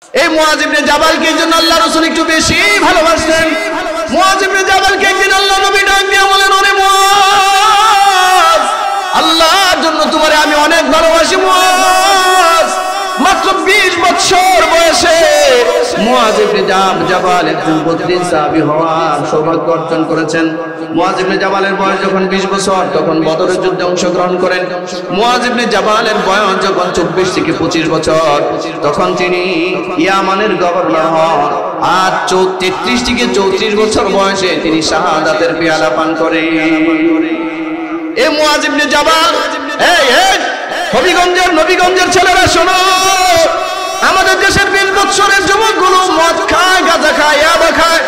এই মুআয ইবনে জাবালকে জন্য আল্লাহ রাসূল একটু বেশি ভালোবাসতেন। মুআয ইবনে জাবালকে একদিন আল্লাহ নবী ডাক দিয়ে বলেন, ওরে মুআয, আল্লাহর জন্য তোমারে আমি অনেক ভালোবাসি মুআয। মাত্র 20 বছর বয়সে মুআয ইবনে জাবাল একজন বদরিন সাহাবী হওয়ার সৌভাগ্য অর্জন করেছেন। মুআয ইবনে জাবালের বয়স যখন 20 বছর তখন বদরের যুদ্ধে অংশগ্রহণ করেন। মুআয ইবনে জাবালের বয়স যখন 24 থেকে 25 বছর তখন তিনি ইয়ামানের গভর্নর হন। আর 33 থেকে 34 বছর বয়সে তিনি শাহাদাতের পেয়ালা পান করেন। এই মুআয ইবনে জাবাল, এই নবীগঞ্জের ছেলেরা শোনো, আমাদের দেশের 20 বছরের যুবকগুলো মদ খায়, গাঁজা খায়, ইয়াবা খায়।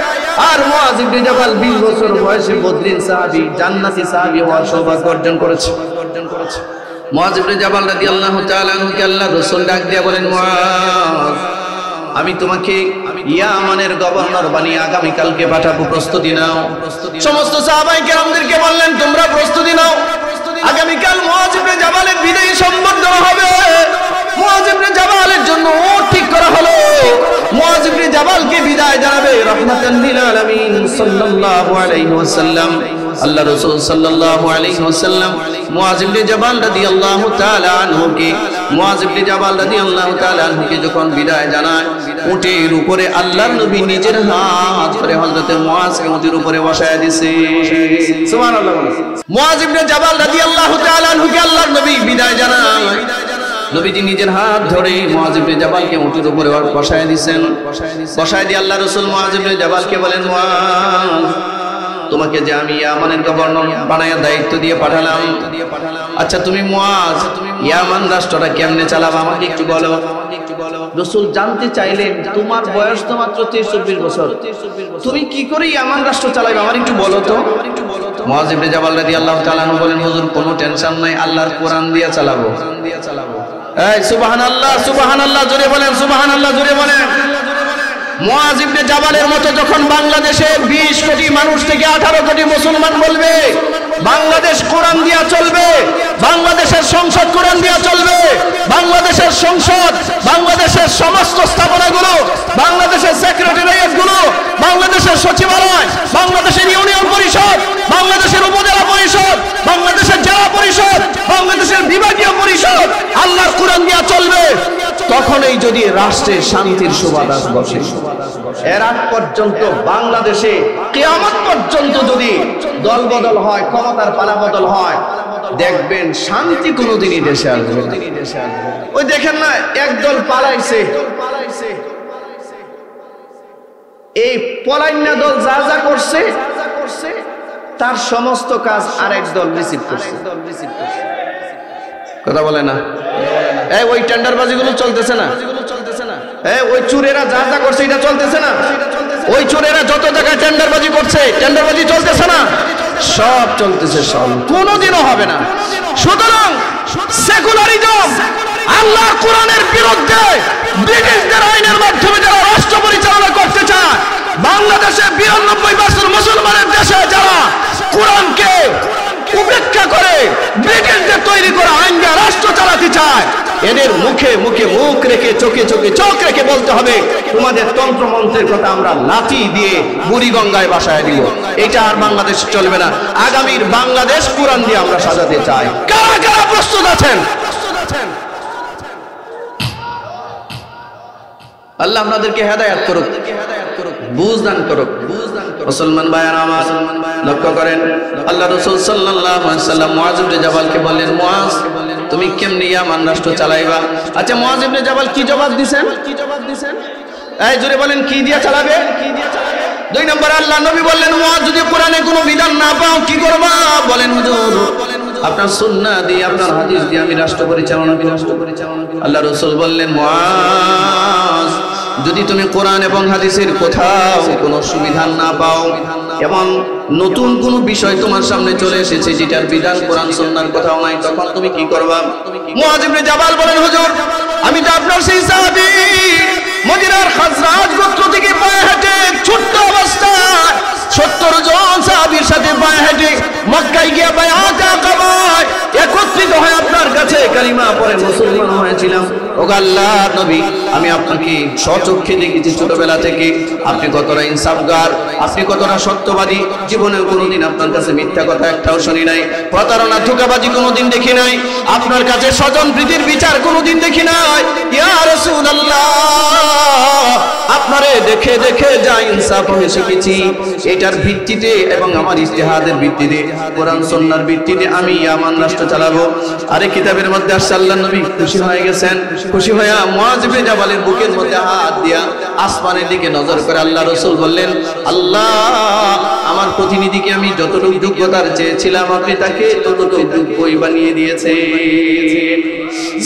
আর মুআয ইবনে জাবাল 20 বছর বয়সে বদরিন সাহাবী, জান্নাতি সাহাবী হওয়ার সৌভাগ্য অর্জন করেছে। মুআয ইবনে জাবাল রাদিয়াল্লাহু তাআলা আনহুকে আল্লাহর রাসূল ডাক দিয়ে বলেন, মুআয, আমি তোমাকে ইয়ামানের গভর্নর বানিয়ে আগামী কালকে পাঠাবো, প্রস্তুতি নাও। সমস্ত সাহাবায়ে কেরামদেরকে বললেন, তোমরা প্রস্তুতি নাও, আগামীকাল মুআয ইবনে জাবালের বিদায়ী সম্বর্ধনা হবে। মুআয ইবনে জাবালের জন্য ওট ঠিক করা হলো। মুআয ইবনে জাবালকে বিদায় জানাবে রাহমাতাল লিল আলামিন সাল্লাল্লাহু আলাইহি ওয়াসাল্লাম। আল্লাহ রাসূল সাল্লাল্লাহু আলাইহি ওয়াসাল্লাম মুআয ইবনে জাবাল রাদিয়াল্লাহু তাআলা আনহুকে যখন বিদায় জানায়, উটের উপরে আল্লাহর নবী নিজের হাত ধরে হযরতে মুআযকে উটের উপরে বসায় দিয়েছে। সুবহানাল্লাহ। মুআয ইবনে জাবাল রাদিয়াল্লাহু তাআলা আনহুকে আল্লাহর নবী বিদায় জানায়, নবীজি নিজের হাত ধরে মুআয ইবনে জাবালকে উটের উপরে বসায় দিয়েছেন। বসায় দিয়ে আল্লাহ রাসূল মুআয ইবনে জাবালকে বলেন, মুআয, তোমাকে যে আমি ইয়ামানের গভর্নর বানায়া দায়িত্ব দিয়ে পাঠালাম, আচ্ছা তুমি মুআয ইয়ামান রাষ্ট্রটা কেমনে চালাবা আমাকে একটু বলো। রাসূল জানতে চাইলেন, তোমার বয়স তো মাত্র 23-24 বছর, তুমি কি করে ইয়ামান রাষ্ট্র চালাবে আমার একটু বলো তো। মুআয ইবনে জাবাল রাদিয়াল্লাহু তাআলা আনহু বলেন, হুজুর কোনো টেনশন নাই, আল্লাহর কোরআন দিয়ে চালাবো। এই সুবহানাল্লাহ, সুবহানাল্লাহ জোরে বলেন, সুবহানাল্লাহ জোরে বলেন। মুআয ইবনে জাবালের মতো যখন বাংলাদেশে 20 কোটি মানুষ থেকে 18 কোটি মুসলমান বলবে বাংলাদেশ কোরআন দিয়া চলবে, বাংলাদেশের সংসদ কোরআন দিয়া চলবে, বাংলাদেশের সংসদ, বাংলাদেশের সমস্ত স্থাপনাগুলো, বাংলাদেশের সেক্রেটারিয়েটগুলো, বাংলাদেশের সচিবালয়, বাংলাদেশের ইউনিয়ন পরিষদ, বাংলাদেশের উপজেলা পরিষদ, বাংলাদেশের জেলা পরিষদ, বাংলাদেশের বিভাগীয় পরিষদ আল্লাহর কোরআন দিয়া চলবে, তখনই যদি রাষ্ট্রে শান্তির সুবাতাস বসে। এর আগ পর্যন্ত বাংলাদেশে কিয়ামত পর্যন্ত যদি দল বদল হয়, ক্ষমতার পালা বদল হয়, দেখবেন শান্তি কোনোদিনই দেশে আসবে না। ওই দেখেন না, একদল পালাইছে, এই পলাইনা দল যা যা করছে তার সমস্ত কাজ আরেক দল রিসিভ করছে। কথা বলে না, এই ওই টেন্ডারবাজিগুলো চলতেছে না, এই ওই চোরেরা যা যা করছে এটা চলতেছে না, ওই চোরেরা যত জায়গায় টেন্ডারবাজি করছে, টেন্ডারবাজি চলতেছে না, সব চলতেছে, সব কোনোদিনও হবে না। সুতরাং সেকুলারিজম, আল্লাহর কোরআনের বিরুদ্ধে ব্রিটিশদের আইনের মাধ্যমে যারা রাষ্ট্র পরিচালনা করতে চায়, বাংলাদেশে 92% মুসলমানের দেশে যারা কোরআনকে উপেক্ষা করে ব্রিটিশদের তৈরি করা আইন দিয়ে রাষ্ট্র চালাতে চায়, এদের মুখে মুখে মুখ রেখে, চোখে চোখে চোখ রেখে বলতে হবে, তোমাদের তন্ত্রমন্ত্রের কথা আমরা লাঠি দিয়ে বুড়িগঙ্গায় বাসায় দিব। এটা আর বাংলাদেশ চলবে না। আগামীর বাংলাদেশ কোরআন দিয়ে আমরা সাজাতে চাই। কারা কারা প্রস্তুত আছেন? আল্লাহ আপনাদেরকে হেদায়েত করুক, বুঝ দান করুক। মুসলমান ভাইয়েরা আমার, লক্ষ্য করেন, আল্লাহ রাসূল সাল্লাল্লাহু আলাইহি ওয়াসাল্লাম মুআয ইবনে জাবালকে বললেন, মুআয, তুমি কেমনে ইয়ামান রাষ্ট্র চালাইবা? আচ্ছা, মুআয ইবনে জাবাল কি জবাব দিবেন? এই জোরে বলেন, কি দিয়ে চালাবে? 2 নম্বর, আল্লাহ নবী বললেন, মুআয, যদি কোরআনে কোনো বিধান না পাও কি করবা? বলেন, হুজুর, আপনার সুন্নাহ দিয়ে, আপনার হাদিস দিয়ে আমি রাষ্ট্র পরিচালনা করব। আল্লাহ রাসূল বললেন, মুআয, যদি তুমি কোরআন এবং হাদিসের কোথাও কোনো সুবিধান না পাও এবং নতুন কোন বিষয় তোমার সামনে চলে এসেছে যেটার বিধান কোরআন সুন্নাহর কোথাও নাই, তখন তুমি কি করবা? মুআয ইবনে জাবাল বলেন, হুজুর, আমি তো আপনার সেই সাহাবী, মদিনার খাজরাজ গোত্র থেকে পায়ে হেঁটে ছোট্ট অবস্থায় 70 জন সাহাবীর সাথে পায়ে হেঁটে মক্কায় গিয়ে বায়াত আকবায় একত্রিত হয়ে আপনার কাছে কাছে কালিমা পড়ে মুসলমান হয়েছিলাম। ওগো আল্লাহর নবী, আমি আপনাকে স্বচক্ষে দেখেছি ছোটবেলা থেকে। আপনি কতটা ইনসাফগার, আপনি কতটা সত্যবাদী। জীবনে কোনোদিন আপনার কাছে মিথ্যা কথা একটাও শুনি নাই, প্রতারণা ধোঁকাবাজি কোনোদিন দেখি নাই, আপনার কাছে স্বজন প্রীতির বিচার কোনোদিন দেখি নাই। ইয়া রাসূলুল্লাহ, আপনারে দেখে দেখে যা ইনসাফ আমি শিখেছি, এটার ভিত্তিতে এবং আমার ইজতিহাদের ভিত্তিতে, কোরআন সুন্নাহর ভিত্তিতে আমি ইয়ামান রাষ্ট্র চালাবো। আরে কিতাবের মধ্যে আসছে আল্লাহর নবী খুশি হয়ে গেছেন। খুশি হয়ে মুআয ইবনে জাবালের বুকের মধ্যে হাত দিয়া আসমানের দিকে নজর করে আল্লাহ রাসূল বললেন, আল্লাহ, আমার প্রতিনিধিকে আমি যতটুকু যোগ্যতার চেয়েছিলাম আপনি তাকে ততটুকু যোগ্যই বানিয়ে দিয়েছে।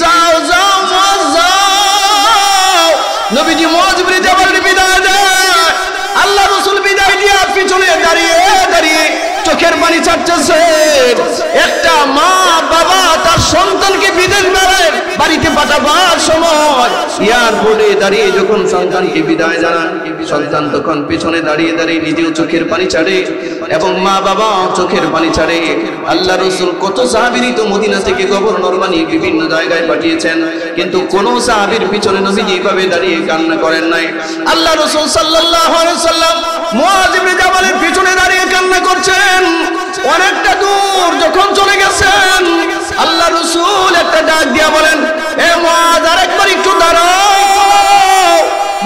যাও যাও মুআয যাও। নবীজি মুআয ইবনে জাবালের বিদায় দেয়। আল্লাহ রাসূল বিদায় দিয়ে পিছনে দাঁড়িয়ে দাঁড়িয়ে চোখের পানি ছাড়তেছে। একটা মা বাবা তার সন্তানকে বিদেশ বাড়িতে পাঠাবার সময় এয়ারপোর্টে দাঁড়িয়ে যখন সন্তানকে বিদায় জানান, সন্তান তখন পিছনে দাঁড়িয়ে দাঁড়িয়ে নিজেও চোখের পানি ছাড়ে এবং মা বাবা চোখের পানি ছাড়ে। আল্লাহ রাসূল কত সাহাবীরই তো মদিনা থেকে গভর্নর বানিয়ে বিভিন্ন জায়গায় পাঠিয়েছেন, কিন্তু কোন সাহাবীর পিছনে নবীজি এভাবে দাঁড়িয়ে কান্না করেন নাই। আল্লাহ রাসূল সাল্লাল্লাহু আলাইহি ওয়াসাল্লাম মুআয ইবনে জাবালের পিছনে দাঁড়িয়ে কান্না করছেন। অনেকটা দূর যখন চলে গেছেন, আল্লাহ রাসূল একটা ডাক দিয়া বলেন, এ মুআয, আরেকবার একটু দাঁড়াও,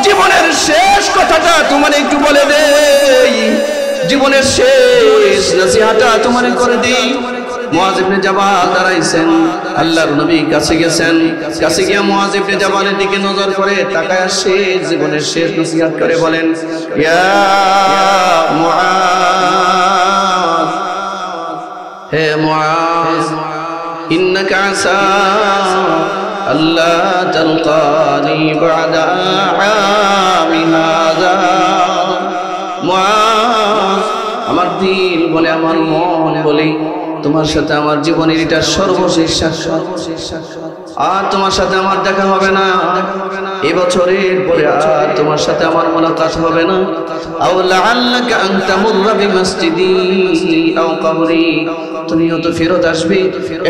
জীবনের শেষ কথাটা তোমার একটু বলে দেই, জীবনের শেষ নসিহতটা তোমার করে দেই। মুআয ইবনে জাবাল দাঁড়াইছেন, আল্লাহর নবী কাছে গেছেন। কাছে গিয়ে মুআয ইবনে জাবালের দিকে নজর করে তাকায় শেষ জীবনের শেষ নসিহত করে বলেন, ইয়া মুআয, হে মুআয, ইন্নাকা আসা আল্লাহ তালকানি বা'দা আami হাযা। মুআয, আমার দিল বলে, আমার মন বলে, তোমার সাথে আমার জীবনের এটা সর্বশেষ সাক্ষাৎ, আর তোমার সাথে আমার দেখা হবে না। এই বছরের পরে আর তোমার সাথে আমার মুলাকাত হবে না। আও লাআল্লাকা আন তামুররা বিমাসজিদি আও কবরি, তুমিও তো ফেরত আসবে,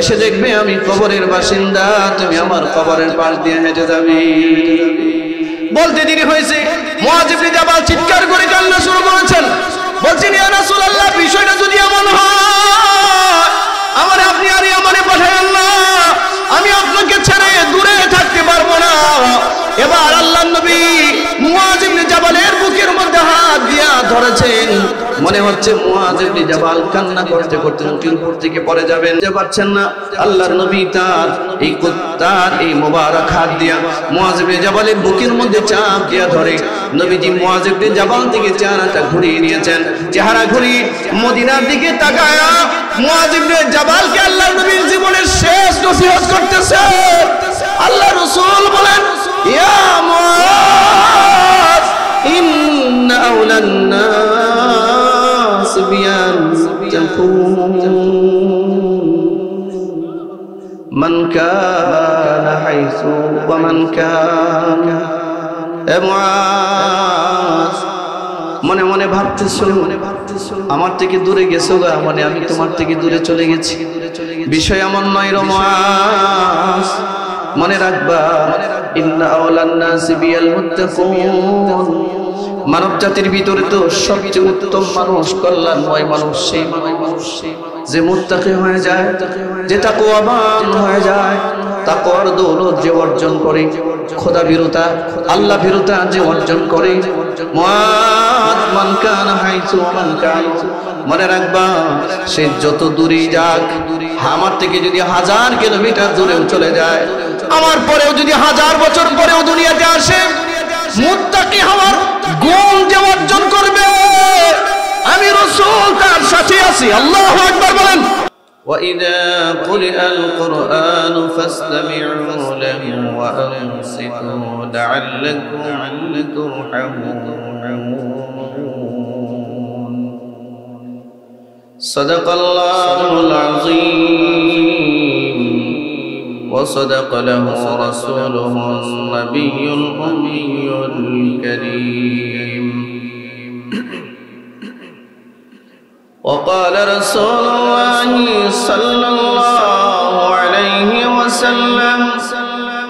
এসে দেখবে আমি কবরের বাসিন্দা, তুমি আমার কবরের পাশ দিয়ে হেঁটে যাবে। বলতে দেরি হয়েছে, মুআয ইবনে জাবাল চিৎকার করে কান্না শুরু করেছেন। বলছেন, ইয়া রাসূলুল্লাহ, বিষয়টা যদি এমন হয়, আমারে আপনি আর আমারে পাঠায়েন না, আমি আপনাকে ছেড়ে দূরে থাকতে পারবো না। এবার আল্লাহর নবী মুআয ইবনে জাবালের বুকের মধ্যে হাত দিয়া ধরেছেন। মনে হচ্ছে মুআয ইবনে জাবাল কান্না করতে করতে উটের উপর থেকে পড়ে যাবেন, যে পারছেন না। আল্লাহর নবী তার এই মোবারক হাত দিয়া মুআয ইবনে জাবালের বুকের মধ্যে চাপ দিয়া ধরে নবীজি মুআয ইবনে জাবাল থেকে চেহারাটা ঘুরিয়ে নিয়েছেন। চেহারা ঘুরিয়ে মদিনার দিকে তাকায়া মুআয ইবনে জাবালকে আল্লাহর নবীর জীবনের শেষ নসিহত করতেছে। আল্লাহ রাসূল বলেন, ইয়া মুআয, ইন্না আওলান নাস বিয়ান্তাকুম মান কানা হাইসু ওয়া মান কানা। এ মুআয, মনে মনে ভাবতেছো আমার থেকে দূরে গেছো গা, মানে আমি তোমার থেকে দূরে চলে গেছি। বিষয় এমন নয় রে মুআয, মনে রাখবা, ইন্না আওলান নাসি বিল মুত্তাকুন, মানব জাতির ভিতরে তো সবচেয়ে উত্তম মানুষ, কল্যাণময় মানুষ সেই মানুষ যে মুত্তাকি হয়ে যায়, যে তাকওয়াবান হয়ে যায়, তাকওয়ার দৌলত যে অর্জন করে, খোদা ভীরুতা, আল্লাহ ভীরুতা যে অর্জন করে। মুআয, মান কানা হাইসু মান কানা, মনে রাখবা, সে যত দূরে যাক, আমার থেকে যদি 1000 কিলোমিটার দূরেও চলে যায়, আমার পরেও যদি 1000 বছর পরেও দুনিয়াতে আসে, মুত্তাকি হওয়ার গুণ যে অর্জন করবে, আমি রাসূল তার সাথে আছি। আল্লাহু আকবার বলেন। وَإِذَا قُرِئَ الْقُرْآنُ فَاسْتَمِعُوا لَهُ وَأَنصِتُوا لَعَلَّكُمْ تُرْحَمُونَ صدق الله العظيم وصدق له رسوله النبي الأمي الكريم وقال رسول الله صلى الله عليه وسلم وسلم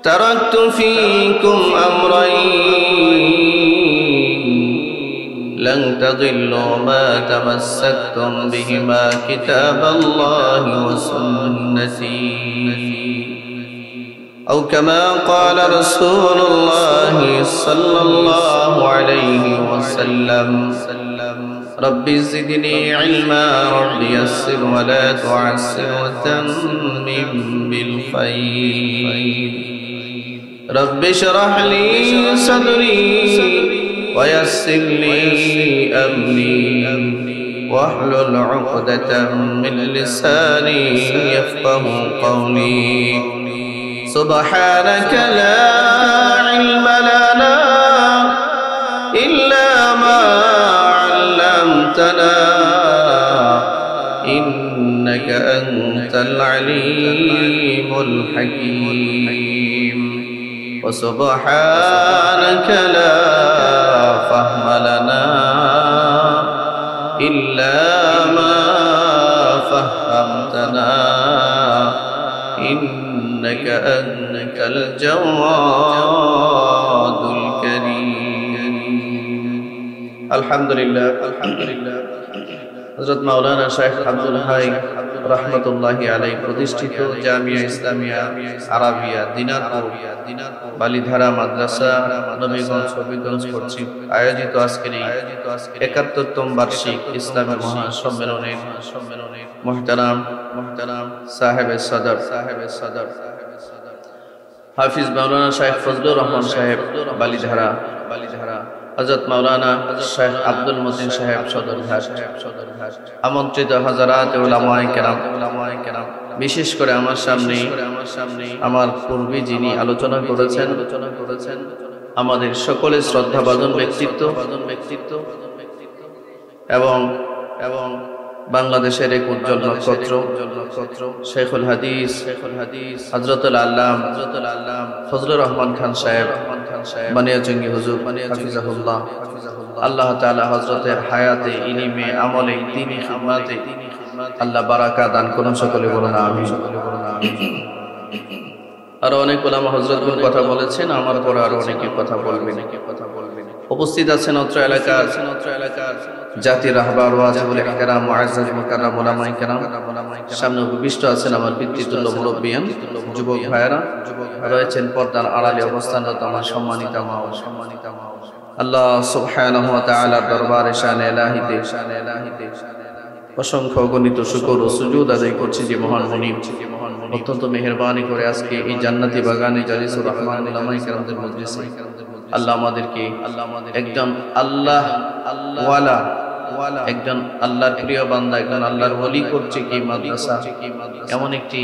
تركت فيكم أمرين لن تضلوا ما تمسكتم بهما كتاب الله وسنتي أو كما قال رسول الله صلى الله عليه وسلم رب زدني علما رب يسر ولا تعسر وتمم بالخير رب اشرح لي صدري ويسر لي أمري واحلل عقدة من لساني يفقه قولي سبحانك لا علم لنا إلا ما علمتنا إنك أنت العليم الحكيم وسبحانك لا فهم لنا إلا ما فهمتنا إنك أنت الجواد الكريم الحمد لله হযরত মাওলানা শাইখ আব্দুল হাই রাহমাতুল্লাহি আলাইহি প্রতিষ্ঠিত জামিয়া ইসলামিয়া আরাবিয়া দিনারপুর বালিধারা মাদ্রাসা নবীগঞ্জ হবিগঞ্জ কর্তৃক আয়োজিত আজকের এই ৭১তম বার্ষিক ইসলামী মহাসম্মেলনের মুহতারাম সাহেবে সদর হাফিজ মাওলানা শাইখ ফজলুর রহমান সাহেব বালিধারা হযরত মাওলানা শাইখ আব্দুল মতিন সাহেব সদরঘাট আমন্ত্রিত হাজারাত উলামায়ে কেরাম বিশেষ করে আমার সামনে আমার পূর্বে যিনি আলোচনা করেছেন আমাদের সকলের শ্রদ্ধাভাজন ব্যক্তিত্ব এবং বাংলাদেশের এক উজ্জ্বল নক্ষত্র শেখুল হাদিস হযরতুল আল্লাম ফজলুর রহমান খান সাহেব বানিয়াচঙ্গী হুজুর হাফিজাহুল্লাহ আল্লাহ তাআলা হযরতের হায়াতে ইলমে আমলে দ্বীনি খিদমতে আল্লাহ বারাকা দান করুন সকলে বলুন আমিন আর অনেক উলামা হযরতগণ কথা বলেছেন আমার পরে আরো অনেকে কথা বলবেন উপস্থিত আছেন অত্র এলাকার জাতির রাহবার ওয়াজিবুল ইহতিরাম মুআজ্জাজ মুকাররম উলামায়ে কেরাম সামনে উপবিষ্ট আছেন আমার পিতৃতুল্য মুরব্বিয়ান যুবক ভাইরা রয়েছেন পর্দার আড়ালে অবস্থানরত আমার সম্মানিত মা আল্লাহ সুবহানাহু ওয়া তাআলার দরবারে শানে ইলাহিতে অসংখ্য অগণিত শুকর ও সুজুদ আদায় করছি যে মহান মুনিব অত্যন্ত মেহেরবানি করে আজকে এই জান্নাতি বাগানে জালিসুর রহমান উলামায়ে কেরামদের মজলিসে আল্লাহ আমাদেরকে একজন আল্লাহ ওয়ালা একজন আল্লাহর প্রিয় বান্দা একজন আল্লাহর ওলি করছে কি মাদ্রাসা এমন একটি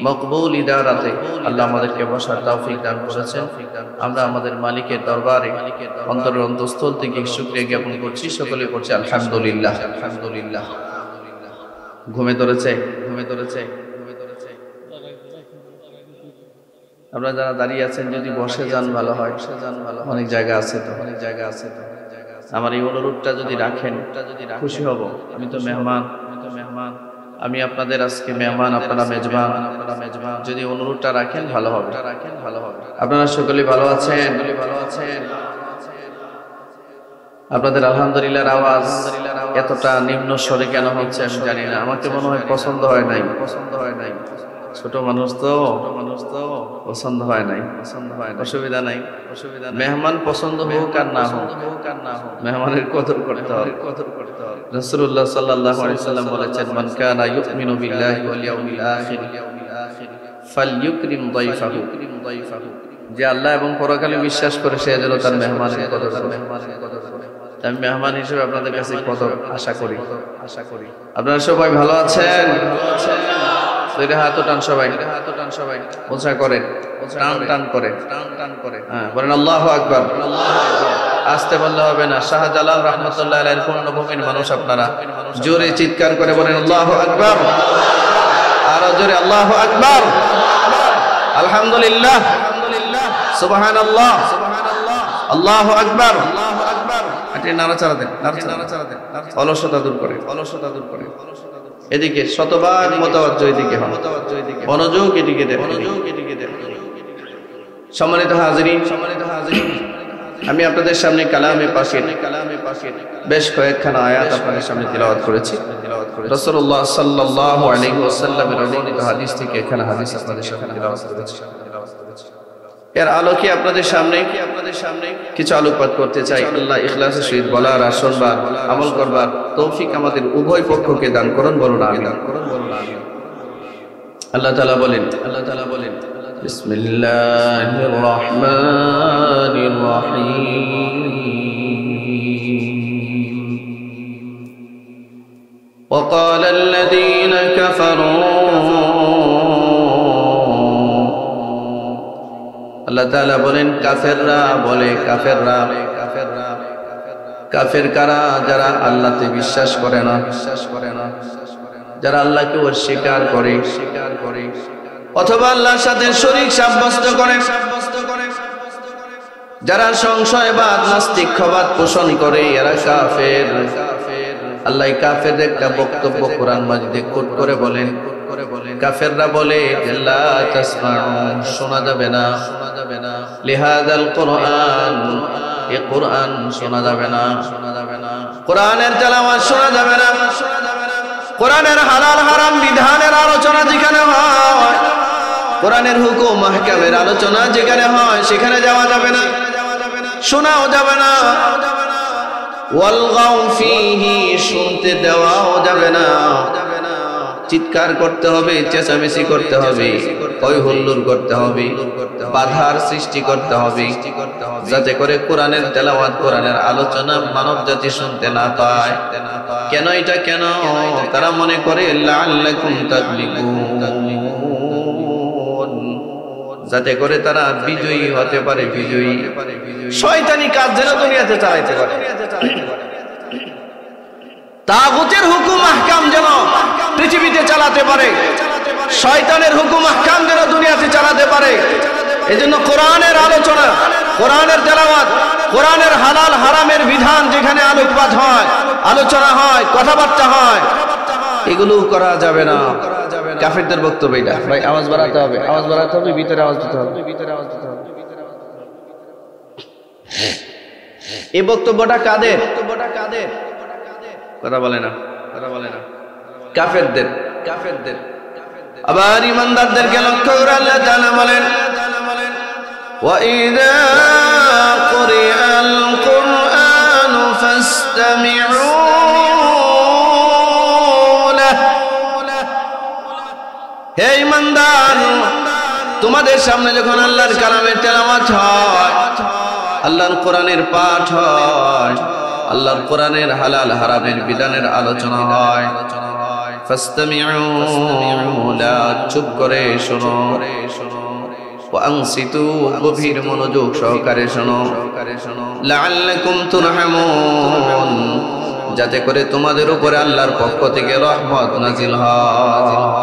মকবুল ইদারাতে আল্লাহ আমাদেরকে বসার তৌফিক দান করেছেন আমরা আমাদের মালিকের দরবারে অন্তরের অন্তঃস্থল থেকে শুকরিয়া জ্ঞাপন করছি সকলে করছি আলহামদুলিল্লাহ ঘুমে ধরেছে আপনারা যারা দাঁড়িয়ে আছেন যদি বসে যান ভালো হয় অনেক জায়গা আছে তো আমার এই অনুরোধটা যদি রাখেন খুশি হব আমি তো মেহমান আমি আপনাদের আজকে মেহমান আপনারা মেজবান যদি অনুরোধটা রাখেন ভালো হবে আপনারা সকলে ভালো আছেন আপনাদের আলহামদুলিল্লাহর আওয়াজ এতটা নিম্ন স্বরে কেন হচ্ছে আমি জানি না আমাকে মনে হয় পছন্দ হয় নাই ছোট মানুষ তো পছন্দ হয় নাই অসুবিধা নাই মেহমান পছন্দ হোক আর না হোক মেহমানের কদর করতে হবে রাসূলুল্লাহ সাল্লাল্লাহু আলাইহি ওয়াসাল্লাম বলেছেন মান কানা ইউমিনু বিল্লাহি ওয়াল ইয়াউমিল আখির ফালইউকরিম দাইফাহু যে আল্লাহ এবং পরকালে বিশ্বাস করে সে যেন তার মেহমানের কদর করে আমি মেহমান হিসেবে আপনাদের কাছে কদর আশা করি আপনারা সবাই ভালো আছেন হাত টান সবাই ওঝা করেন টান করে বলেন আল্লাহু আকবার আসতে বললে হবে না শাহজালাল রাহমাতুল্লাহ আলাইহির পূর্ণভূমির মানুষ আপনারা জোরে চিৎকার করে বলেন আল্লাহু আকবার আরো জোরে আল্লাহু আকবার আলহামদুলিল্লাহ সুবহানাল্লাহ আল্লাহু আকবার নাড়াচাড়া দেন অলসতা দূর করে এদিকে শতভাগ মতবাজ্য এদিকে হন, মনোযোগ এদিকে দেন। সম্মানিত হাজিরিন, আমি আপনাদের সামনে কালামে পাকের বেশ কয়েকখানা আয়াত আপনাদের সামনে তিলাওয়াত করেছি। রাসূলুল্লাহ সাল্লাল্লাহু আলাইহি ওয়াসাল্লামের বর্ণিত হাদিস থেকে এখানে হাদিস আপনাদের সামনে তিলাওয়াত করেছি। এর আলোকে আপনাদের সামনে কিছু আলোকপাত করতে চাই। আল্লাহ ইখলাসের সহিত বলার আর শুনবার আমল করবার তৌফিক আমাদের উভয় পক্ষকে দান করুন, বলুন আমিন। আল্লাহ তাআলা বলেন বিসমিল্লাহির রহমানির রহিম وقال الذين كفروا আল্লাহ তাআলা বলেন কাফেররা বলে, কাফের কারা? যারা আল্লাহতে বিশ্বাস করে না, যারা আল্লাহকে অস্বীকার করে অথবা আল্লাহর সাথে শরীক সাব্যস্ত করে, যারা সংশয়বাদ নাস্তিক্যবাদ পোষণ করে, এরা কাফের। আল্লাহ কাফেরদের একটা বক্তব্য কোরআন মাজিদে কোট করে বলেন, কাফেররা বলে লা তাসমাউ, শোনা যাবে না, লিহাযাল কুরআন, এই কুরআন শোনা যাবে না, কোরআনের তেলাওয়াত শোনা যাবে না, কোরআনের হালাল হারাম বিধানের আলোচনা যেখানে হয়, কোরআনের হুকুম আহকামের আলোচনা যেখানে হয়, সেখানে যাওয়া যাবে না, শোনাও যাবে না। ওয়ালগাউ ফীহি, শুনতে দেওয়াও যাবে না। চিৎকার করতে হবে, চেঁচামেচি করতে হবে, হৈ হুল্লোড় করতে হবে, বাধার সৃষ্টি করতে হবে, যাতে করে কোরআনের তেলাওয়াত কোরআনের আলোচনা মানব জাতি শুনতে না পায়। কেন এটা কেন? তারা মনে করে লাআল্লাকুম তাগলিবুন, যাতে করে তারা বিজয়ী হতে পারে, বিজয়ী শয়তানি কাজ যেন দুনিয়াতে চালাইতে পারে, তাগুতের হুকুম আহকাম যেন পৃথিবীতে চালাতে পারে, শয়তানের হুকুম আহকাম যেন দুনিয়াতে চালাতে পারে। এজন্য কোরআনের আলোচনা, কোরআনের তেলাওয়াত, কোরআনের হালাল হারামের বিধান যেখানে আলোকপাত হয়, আলোচনা হয়, কথাবার্তা হয়, এগুলো করা যাবে না। কাফেরদের বক্তব্য এটা। ভাই আওয়াজ বাড়াতে হবে, আওয়াজ বাড়াতে হবে, ভিতরে আওয়াজ দিতে হবে, ভিতরে আওয়াজ দিতে হবে। এই বক্তব্যটা কাদের? কথা বলে না, কাফেরদের। আবার ইমানদারদেরকে লক্ষ্য করে আল্লাহ তাআলা বলেন ওয়াইযা কুরিআল কুরআনু ফাসতামিউ লাহু, হে ইমানদার, তোমাদের সামনে যখন আল্লাহর কালামের তেলাওয়াত হয়, আল্লাহর কোরআনের পাঠ হয়, আল্লাহর কোরআনের হালাল হারামের বিধানের আলোচনা হয়, ফাসতামিউ লাহু, চুপ করে শোনো, ওয়া আনসিতু, গভীর মনোযোগ সহকারে শোনো, লাআল্লাকুম তুরহামুন, যাতে করে তোমাদের উপরে আল্লাহর পক্ষ থেকে রহমত নাযিল হয়।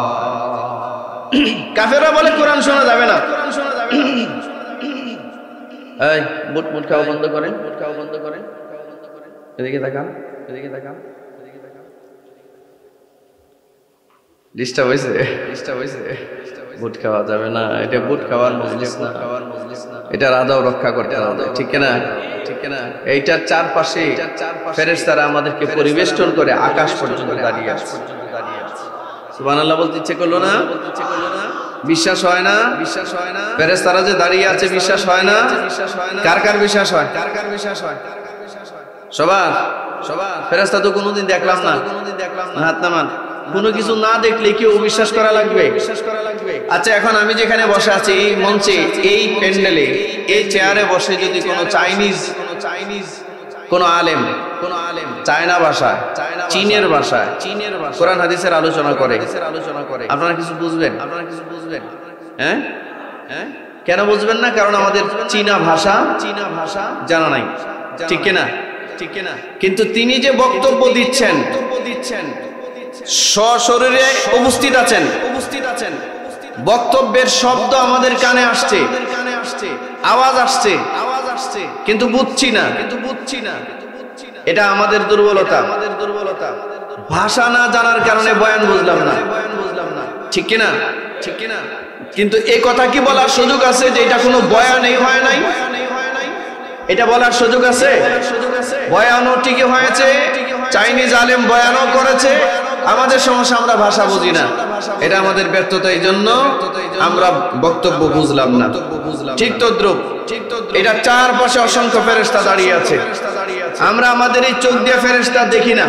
কাফেররা বলে কোরআন শোনা যাবে না। এই বুট খাওয়া বন্ধ করেন, এদিকে তাকান, ডিস্টার্ব হয়েছে। বুট খাওয়া যাবে না, এটা বুট খাওয়ার মজলিস না, এটা রাজাও রক্ষা করতে হবে, ঠিক না? এইটার চারপাশে ফেরেশতারা আমাদেরকে পরিবেষ্টন করে আকাশ পর্যন্ত দাঁড়িয়ে আছে। সুবহানাল্লাহ বলতে ইচ্ছে করলো না? বিশ্বাস হয় না? ফেরেশতারা যে দাঁড়িয়ে আছে বিশ্বাস হয় না? কার বিশ্বাস হয়? সবার। ফেরেশতা তো কোনোদিন দেখলাম না, হাত নামান। কোনো কিছু না দেখলে কি অবিশ্বাস করা লাগবে? আচ্ছা, এখন আমি যেখানে বসে আছি, এই মঞ্চে, এই প্যান্ডেলে, এই চেয়ারে বসে যদি কোনো চাইনিজ কোনো আলেম চায়না ভাষায়, চীনের ভাষায় কোরআন হাদিসের আলোচনা করে, আপনারা কিছু বুঝবেন? হ্যাঁ, কেন বুঝবেন না? কারণ আমাদের চীনা ভাষা জানা নাই, ঠিক কিনা? কিন্তু তিনি যে বক্তব্য দিচ্ছেন, সশরীরে উপস্থিত আছেন, বক্তব্যের শব্দ আমাদের কানে আসছে, আওয়াজ আসছে, কিন্তু বুঝছি না। এটা আমাদের দুর্বলতা। ভাষা না জানার কারণে বয়ান বুঝলাম না, ঠিক কিনা? কিন্তু এই কথা কি বলার সুযোগ আছে যে এটা কোনো বয়ানই হয় নাই? এটা বলার সুযোগ আছে? বয়ানও ঠিকই হয়েছে, চাইনিজ আলেম বয়ানও করেছে। আমাদের সমস্যা, আমরা ভাষা বুঝি না, এটা আমাদের ব্যর্থতা। এই জন্য আমরা বক্তব্য বুঝলাম না। ঠিক তদ্রুপ এটা চারপাশে অসংখ্য ফেরেশতা দাঁড়িয়ে আছে, আমরা আমাদের এই চোখ দিয়ে ফেরেশতা দেখি না,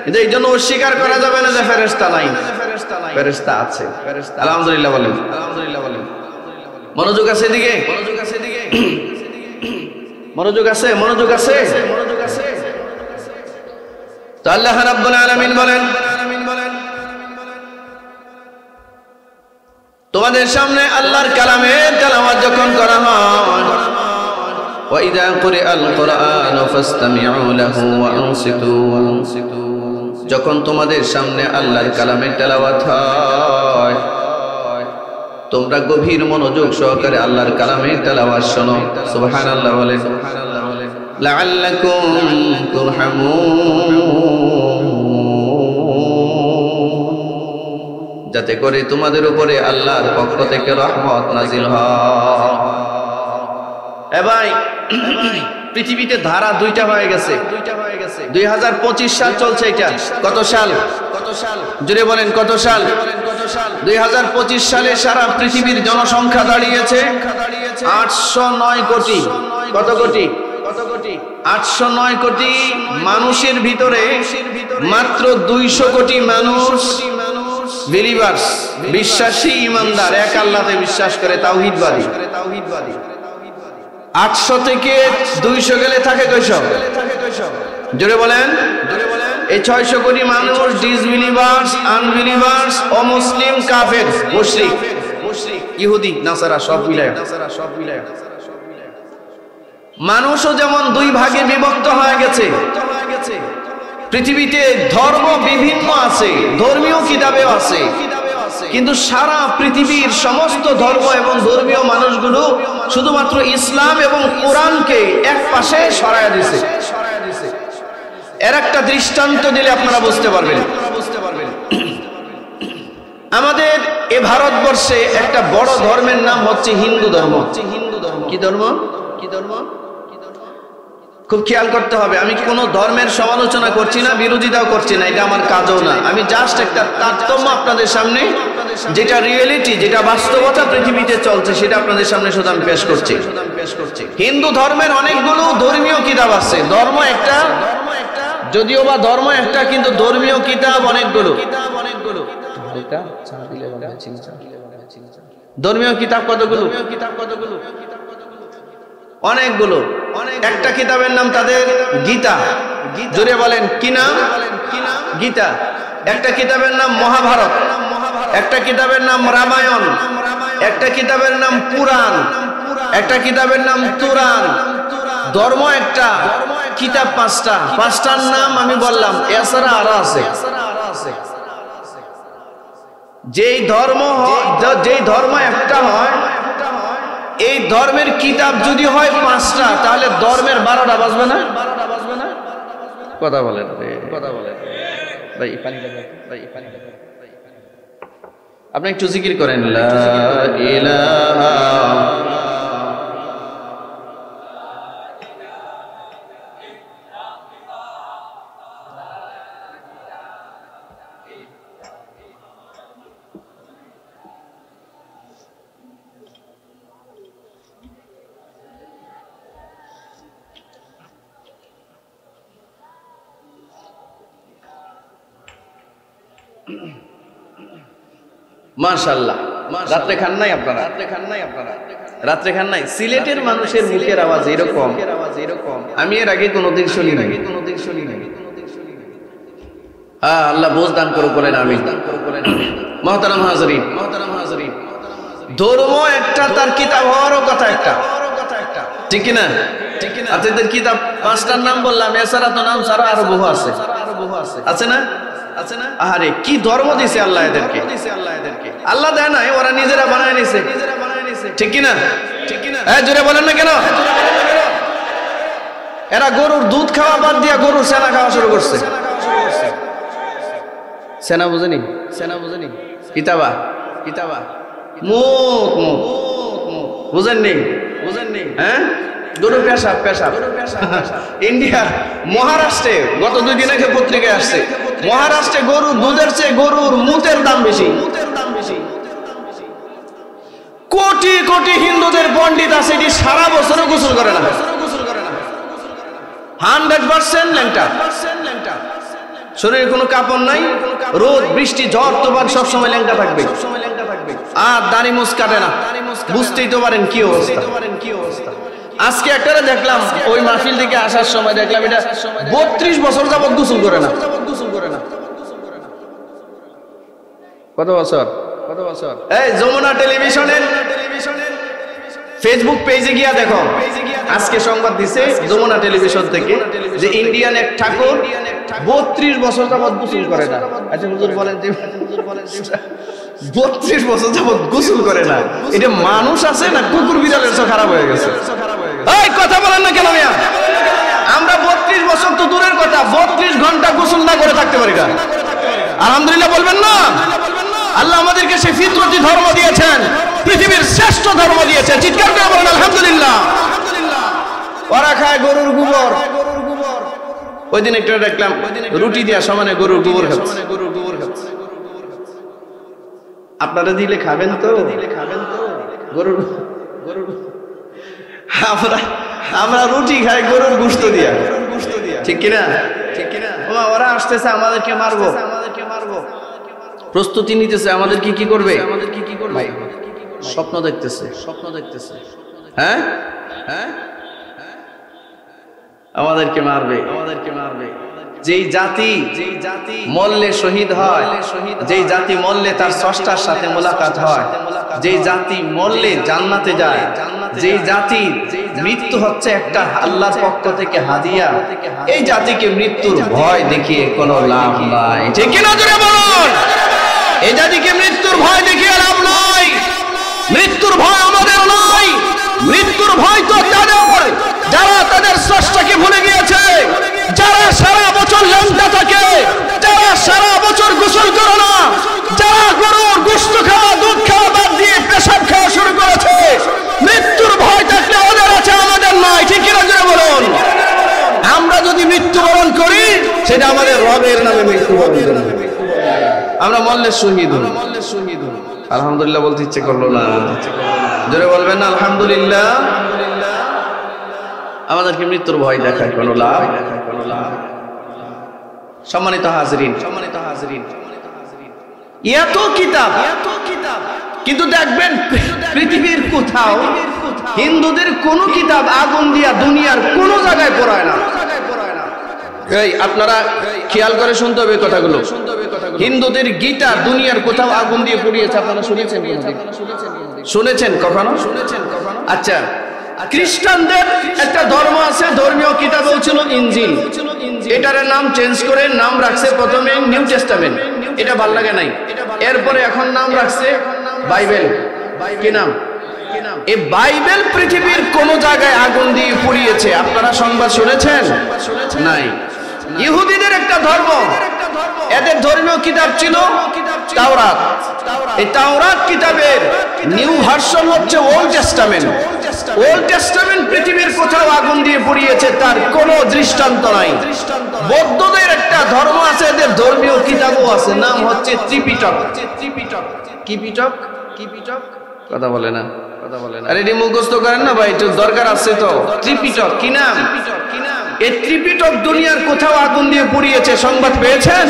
কিন্তু এই জন্য অস্বীকার করা যাবে না যে ফেরেশতা নাই, ফেরেশতা আছে। আলহামদুলিল্লাহ বলেন, মনোযোগ আছে এদিকে, মনোযোগ আছে, মনোযোগ আছে। তো আল্লাহ রাব্বুল আলামিন বলেন, তোমাদের সামনে আল্লাহর কালামের তেলাওয়াত যখন করা হয়, ওয়া ইযা কুরিআল কুরআনু ফাসতামিউ লাহু ওয়া আনসিতু, যখন তোমাদের সামনে আল্লাহর কালামের তেলাওয়াত হয় তোমরা গভীর মনোযোগ সহকারে আল্লাহর কালামের তেলাওয়াত শোনো। সুবহানাল্লাহ বলেন, লাআল্লাকুম তুরহামুন, যাতে করে তোমাদের উপরে আল্লাহর পক্ষ থেকে রহমত নাজিল হয়। এ ভাই, পৃথিবীতে ধারা দুইটা হয়ে গেছে। 2025 সাল চলছে, এটা কত সাল? জুড়ে বলেন কত সাল? 2025 সালে সারা পৃথিবীর জনসংখ্যা দাঁড়িয়েছে 809 কোটি। কত কোটি? 809 কোটি মানুষের ভিতরে মাত্র 200 কোটি মানুষ বিলিভার্স, বিশ্বাসী, ইমানদার, এক আল্লাহতে বিশ্বাস করে, তাওহীদবাদী। 800 থেকে 200 গেলে থাকে কয়শো? জোরে বলেন। এই 600 কোটি মানুষ ডিসবিলিভার্স, আনবিলিভার্স, অমুসলিম, কাফের, মুশরিক, ইহুদি, নাসারা, সব মিলায়। মানুষও যেমন দুই ভাগে বিভক্ত হয়ে গেছে, পৃথিবীতে ধর্ম বিভিন্ন আছে, ধর্মীয় কিতাবেও আছে, কিন্তু সারা পৃথিবীর সমস্ত ধর্ম এবং ধর্মীয় মানুষগুলো শুধুমাত্র ইসলাম এবং কোরআনকে এক পাশে সরায়া দিছে। এর একটা দৃষ্টান্ত দিলে আপনারা বুঝতে পারবেন। আমাদের এ ভারতবর্ষে একটা বড় ধর্মের নাম হচ্ছে হিন্দু ধর্ম। কি ধর্ম? খুব খেয়াল করতে হবে, আমি কোন ধর্মের সমালোচনা করছি না, বিরোধিতাও করছি না, এটা আমার কাজও না। আমি জাস্ট একটা তারতম্য আপনাদের সামনে, যেটা রিয়েলিটি, যেটা বাস্তবতা পৃথিবীতে চলছে, সেটা আপনাদের সামনে শুধু আমি পেশ করছি। হিন্দু ধর্মের অনেকগুলো ধর্মীয় কিতাব আছে। ধর্ম একটা, যদিও বা ধর্ম একটা, কিন্তু ধর্মীয় কিতাব অনেকগুলো। ধর্মীয় কিতাব কতগুলো? অনেকগুলো। একটা কিতাবের নাম তাদের গীতা। জোরে বলেন কি নাম? গীতা। একটা কিতাবের নাম মহাভারত, একটা কিতাবের নাম রামায়ণ, একটা কিতাবের নাম পুরাণ, একটা কিতাবের নাম তুরান। ধর্ম একটা, কিতাব পাঁচটা। পাঁচটার নাম আমি বললাম, এছাড়া আরো আছে। যেই ধর্ম একটা হয়, এই ধর্মের কিতাব যদি হয় পাঁচটা, তাহলে ধর্মের 12টা বাজবে না? কথা বলেন, ভাই আপনি একটু জিকির করেন, লা ইলাহা মাশাআল্লাহ। রাত্রে খান নাই আপনারা? রাত্রে খান নাই? সিলেটের মানুষের মুখের আওয়াজ এরকম আমি এর আগে কোনোদিন শুনি নাই। আল্লাহ বোঝ দান করুক, বলেন আমিন। মুহতারাম হাজরিন, ধর্ম একটা, তার কিতাব হওয়ারও কথা একটা, ঠিক না? আপনাদের কিতাব পাঁচটার নাম বললাম, এছাড়া তো নাম ছাড়া আরো বহু আছে, আছে না? আরে কি ধর্ম দিছে আল্লাহ এদেরকে! আল্লাহ দেয় নাই, ওরা নিজেরা বানায় নিছে, ঠিক কিনা? জোরে বলেন না কেন? এরা গরুর দুধ খাওয়া বাদ দিয়া গরুর ছানা খাওয়া শুরু করছে। সেনা বুঝেনি কিতাবা মুখ বুঝেননি হ্যাঁ গরু পেশাব ইন্ডিয়ার মহারাষ্ট্রে গত 2 দিন আগে পত্রিকায় আসছে মহারাষ্ট্রে গরু দুধের চেয়ে গরুর মুতের দাম বেশি কোটি কোটি হিন্দুদের পণ্ডিত আছে এটি সারা বছরও গোসল করে না 100% ল্যাংটা শরীরে কোনো কাপড় নাই রোদ বৃষ্টি ঝড় তুফান সব সময় ল্যাংটা থাকবে আর দাড়ি মুছ কাটে না বুঝতেই তো পারেন কি অবস্থা আজকে একটা দেখলাম ওই মাহফিল থেকে আসার সময় দেখলাম এটা 32 বছর যাবত গোসল করে না কত বছর এই যমুনা টেলিভিশনের ফেসবুক পেজে গিয়া দেখো আজকে সংবাদ দিছে যমুনা টেলিভিশন থেকে যে ইন্ডিয়ান এক ঠাকুর 32 বছর যাবত গোসল করে না আচ্ছা হুজুর বলেন যে 32 বছর যাবত গোসল করে না এটা মানুষ আছে না কুকুর বিড়ালের চোখ খারাপ হয়ে গেছে এই কথা বলেন না কেন মিয়া আমরা 32 বছর তো দূরের কথা 32 ঘন্টা গোসল না করে থাকতে পারি না আলহামদুলিল্লাহ বলবেন না আল্লাহ আমাদেরকে সেই ফিতরতি ধর্ম দিয়েছেন পৃথিবীর শ্রেষ্ঠ ধর্ম দিয়েছেন চিৎকার করে বলেন আলহামদুলিল্লাহ ওরা খায় গরুর গোবর ওই দিন একটা দেখলাম রুটি দিয়া সমানে গরুর গোবর খাচ্ছে আপনারা দিলে খাবেন তো গরুর আমরা রুটি খাই গরুর গোশত দিয়া ঠিক কিনা ওরা আসতেছে আমাদেরকে মারবো প্রস্তুতি নিতেছে আমাদের কি করবে স্বপ্ন দেখতেছে হ্যাঁ আমাদেরকে মারবে যেই জাতি মরলে শহীদ হয় যেই জাতি মরলে তার স্রষ্টার সাথে মোলাকাত হয় যেই জাতি মরলে জান্নাতে যায় যেই জাতি মৃত্যু হচ্ছে একটা আল্লাহর পক্ষ থেকে হাদিয়া এই জাতিকে মৃত্যুর ভয় দেখিয়ে কোনো লাভ নাই ঠিক কি না জোরে বলুন এই জাতিকে মৃত্যুর ভয় দেখিয়ে লাভ নাই মৃত্যুর ভয় আমাদের নাই মৃত্যুর ভয় তো তাদের উপরে যারা তাদের স্রষ্টাকে ভুলে গিয়েছে যারা সারা বছর ল্যাংটা থাকে যারা সারা বছর গোসল করে না যারা গরুর গোশত খাওয়া দুধ খাওয়া বাদ দিয়ে পেশাব খাওয়া শুরু করেছে মৃত্যুর ভয় থাকলে ওদের আছে আমাদের নাই ঠিক কিনা জোরে বলুন আমরা যদি মৃত্যুবরণ করি সেটা আমাদের রবের নামে মৃত্যুবরণ করি আমরা মরলে শহীদ হই আলহামদুলিল্লাহ বলতে ইচ্ছে করলো না জোরে বলবেন না আলহামদুলিল্লাহ আমাদেরকে মৃত্যুর ভয় দেখায় কোনো লাভ সম্মানিত হাজরিন এত কিতাব কিন্তু দেখবেন পৃথিবীর কোথাও হিন্দুদের কোন কিতাব আগুন দিয়া দুনিয়ার কোন জায়গায় পড়ায় না এই আপনারা খেয়াল করে শুনতে হবে কথাগুলো হিন্দুদের গীতা দুনিয়ার কোথাও আগুন দিয়ে পুড়িয়েছে আপনারা শুনেছেন কখনো আচ্ছা খ্রিস্টানদের একটা ধর্ম আছে ধর্মীয় কিতাব ছিল ইনজিল এটার নাম চেঞ্জ করে নাম রাখছে প্রথমে নিউ টেস্টামেন্ট এটা ভাল লাগে নাই এরপরে এখন নাম রাখছে বাইবেল কি নাম এই বাইবেল পৃথিবীর কোন জায়গায় আগুন দিয়ে পুড়িয়েছে আপনারা সংবাদ শুনেছেন নাই ইহুদিদের একটা ধর্ম এদের ধর্মীয় কিতাব ছিল তাওরাত এই তাওরাত কিতাবের নিউ ভার্সন হচ্ছে ওল্ড টেস্টামেন্ট পৃথিবীর কোথাও আগুন দিয়ে পুড়িয়েছে তার কোনো দৃষ্টান্ত নাই বৌদ্ধদের একটা ধর্ম আছে এদের ধর্মীয় কিতাবও আছে নাম হচ্ছে ত্রিপিটক কি পিটক কথা বলে না আরে এটি মুখস্থ করেন না ভাই একটু দরকার আছে তো ত্রিপিটক কি নাম এই ত্রিপিটক দুনিয়ার কোথাও আগুন দিয়ে পুড়িয়েছে সংবাদ পেয়েছেন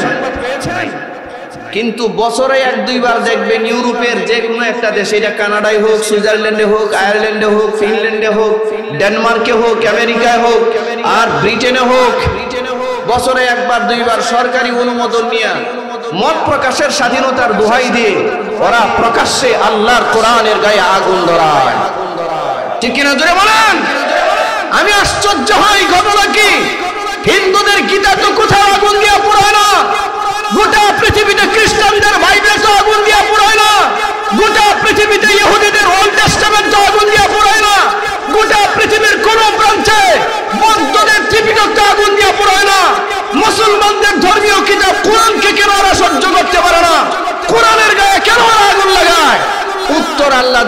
কিন্তু বছরে 1-2 বার দেখবেন ইউরোপের যে কোনো একটা দেশে এটা কানাডায় হোক সুইজারল্যান্ডে হোক আয়ারল্যান্ডে হোক ফিনল্যান্ডে হোক ডেনমার্কে হোক আমেরিকায় হোক আর ব্রিটেনে হোক বছরে 1-2 বার সরকারি অনুমোদন নিয়ে মত প্রকাশের স্বাধীনতার দোহাই দিয়ে ওরা প্রকাশ্যে আল্লাহর কোরআনের গায়ে আগুন ধরায় ঠিক কিনা জোরে বলেন আমি আশ্চর্য হই ঘটনা কি হিন্দুদের গীতা তো কোথাও আগুন দিয়ে পুড়ায় না গোটা পৃথিবীতে খ্রিস্টানদের বাইবেল তো আগুন দিয়ে পুড়ায় না গোটা পৃথিবীতে ইহুদিদের ওল্ড টেস্টামেন্ট তো আগুন দিয়ে পুড়ায় না গোটা পৃথিবীর কোন প্রান্তে বৌদ্ধদের ত্রিপিটক তো আগুন দিয়ে পুড়ায় না মুসলমানদের ধর্মীয় কিতাব কোরআনকে কেন ওরা সহ্য করতে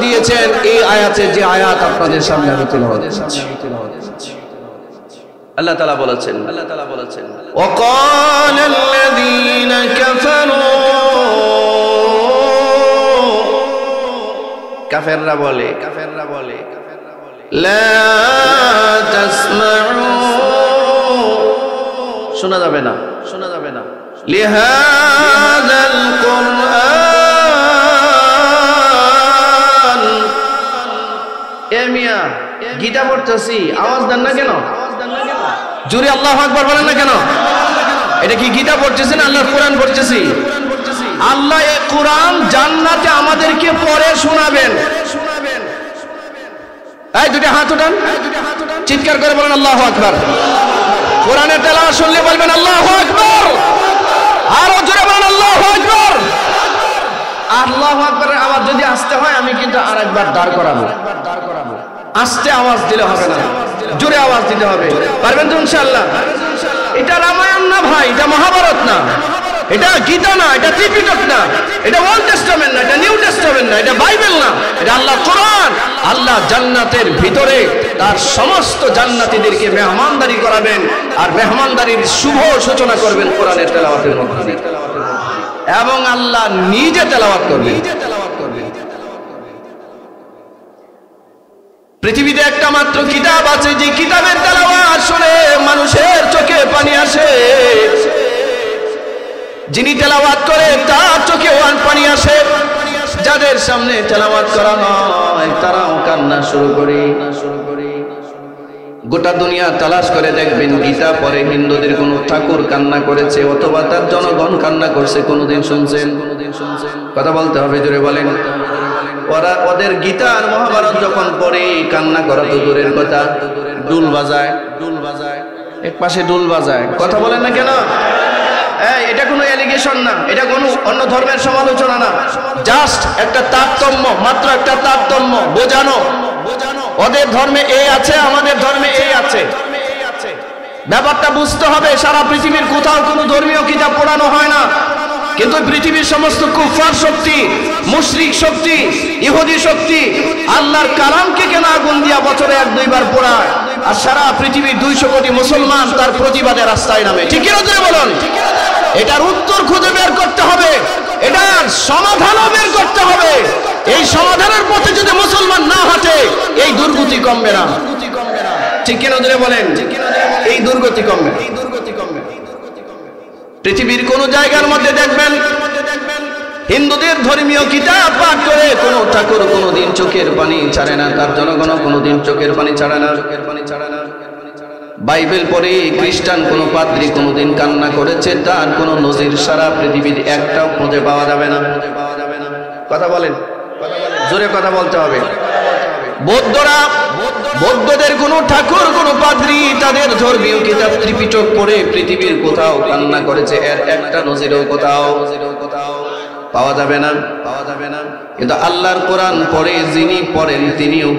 দিয়েছেন এই আয়াতে, যে আয়াত আপনাদের সামনে আমি তেলাওয়াত করছি। আল্লাহ তাআলা বলেছেন, وقال الذين كفروا, কাফেররা বলে لا تسمعوا, শোনা যাবে না لهذا القرآن, এ মিয়া গীতা পড়তেছি আওয়াজ দেন না কেন? জোরে আল্লাহু আকবার বলেন না কেন? এটা কি গীতা পড়তেছি না আল্লাহর কোরআন পড়তেছি? আল্লাহ এই কোরআন জান্নাতে আমাদেরকে পড়ে শোনাবেন। এই দুটো হাত উঠান, চিৎকার করে বলেন আল্লাহু আকবার। কোরআনের তেলাওয়াত শুনলে বলবেন আল্লাহু আকবার, আরো জোরে বলেন আল্লাহু আকবার। আল্লাহু আকবারের আওয়াজ যদি আসতে হয় আমি কিন্তু আরেকবার দাঁড় করাবো। আস্তে আওয়াজ দিলে হবে না, জোরে আওয়াজ দিতে হবে। পারবেন তো ইনশাআল্লাহ? এটা রামায়ণ না ভাই, এটা মহাভারত না, এটা গীতা না, এটা ত্রিপিটক না, এটা ওল্ড টেস্টামেন্ট না, এটা নিউ টেস্টামেন্ট না, এটা বাইবেল না, এটা আল্লাহ কোরআন। আল্লাহ জান্নাতের ভিতরে তার সমস্ত জান্নাতীদেরকে মেহমানদারি করাবেন, আর মেহমানদারির শুভ সূচনা করবেন কোরআনের তেলাওয়াতের মধ্যে, এবং আল্লাহ নিজে তেলাওয়াত করবেন। পৃথিবীতে একটা মাত্র কিতাব আছে, যে কিতাবের তেলাওয়াত শুনে মানুষের চোখে পানি আসে। যিনি তেলাওয়াত করে তার চোখেও পানি আসে। যাদের সামনে তেলাওয়াত করা হয় তারাও কান্না শুরু করে। গোটা দুনিয়া তালাশ করে দেখবেন গীতা পরে হিন্দুদের কোন ঠাকুর কান্না করেছে অথবা তার জনগণ কান্না করছে কোনদিন শুনছেন? কথা বলতে হবে, জোরে বলেন। ওরা ওদের গীতা আর মহাভারত যখন পড়ে কান্না করা তো দূরের কথা, ডুল বাজায়, এক পাশে ডুল বাজায়। কথা বলেন না কেন? এটা কোনো অ্যালিগেশন না, এটা কোনো অন্য ধর্মের সমালোচনা না, জাস্ট একটা তারতম্য, মাত্র একটা তারতম্য বোঝানো। ওদের ধর্মে এই আছে, আমাদের ধর্মে এই আছে, ব্যাপারটা বুঝতে হবে। সারা পৃথিবীর কোথাও কোনো ধর্মীয় কিতাব পড়ানো হয় না, কিন্তু পৃথিবীর সমস্ত কুফার শক্তি, মুশরিক শক্তি, ইহুদি শক্তি আল্লাহর কালামকে কেন আগুন দিয়া বছরে 1-2 বার পড়ায়, আর সারা পৃথিবীর 200 কোটি মুসলমান তার প্রতিবাদে রাস্তায় নামে। ঠিক কি না বলুন? এটার উত্তর খুঁজে বের করতে হবে, এটার সমাধানও বের করতে হবে। এই সমাধানের পথে যদি মুসলমান না হাঁটে এই দুর্গতি কমবে না। ঠিক কিনা বলেন? এই দুর্গতি কমবে। পৃথিবীর কোন জায়গার মধ্যে দেখবেন হিন্দুদের ধর্মীয় কিতাব পাঠ করে কোন ঠাকুর কোনদিন চোখের পানি ছাড়ে না, তার জনগণ কোনদিন চোখের পানি ছাড়ে না। বাইবেল পড়ে খ্রিস্টান কোন পাদ্রী কোনদিন কান্না করেছে তার কোন নজির সারা পৃথিবীর একটাও খুঁজে পাওয়া যাবে না। কথা বলেন, জোরে কথা বলতে হবে। বৌদ্ধরা, বৌদ্ধদের কোন ঠাকুর কোন পাদ্রী তাদের ধর্মীয় কিতাব ত্রিপিটক পড়ে পৃথিবীর কোথাও কান্না করেছে, এর একটা নজিরও কোথাও পাওয়া যাবে না। কিন্তু আল্লাহর কোরআন পড়ে যিনি পড়েন তিনিও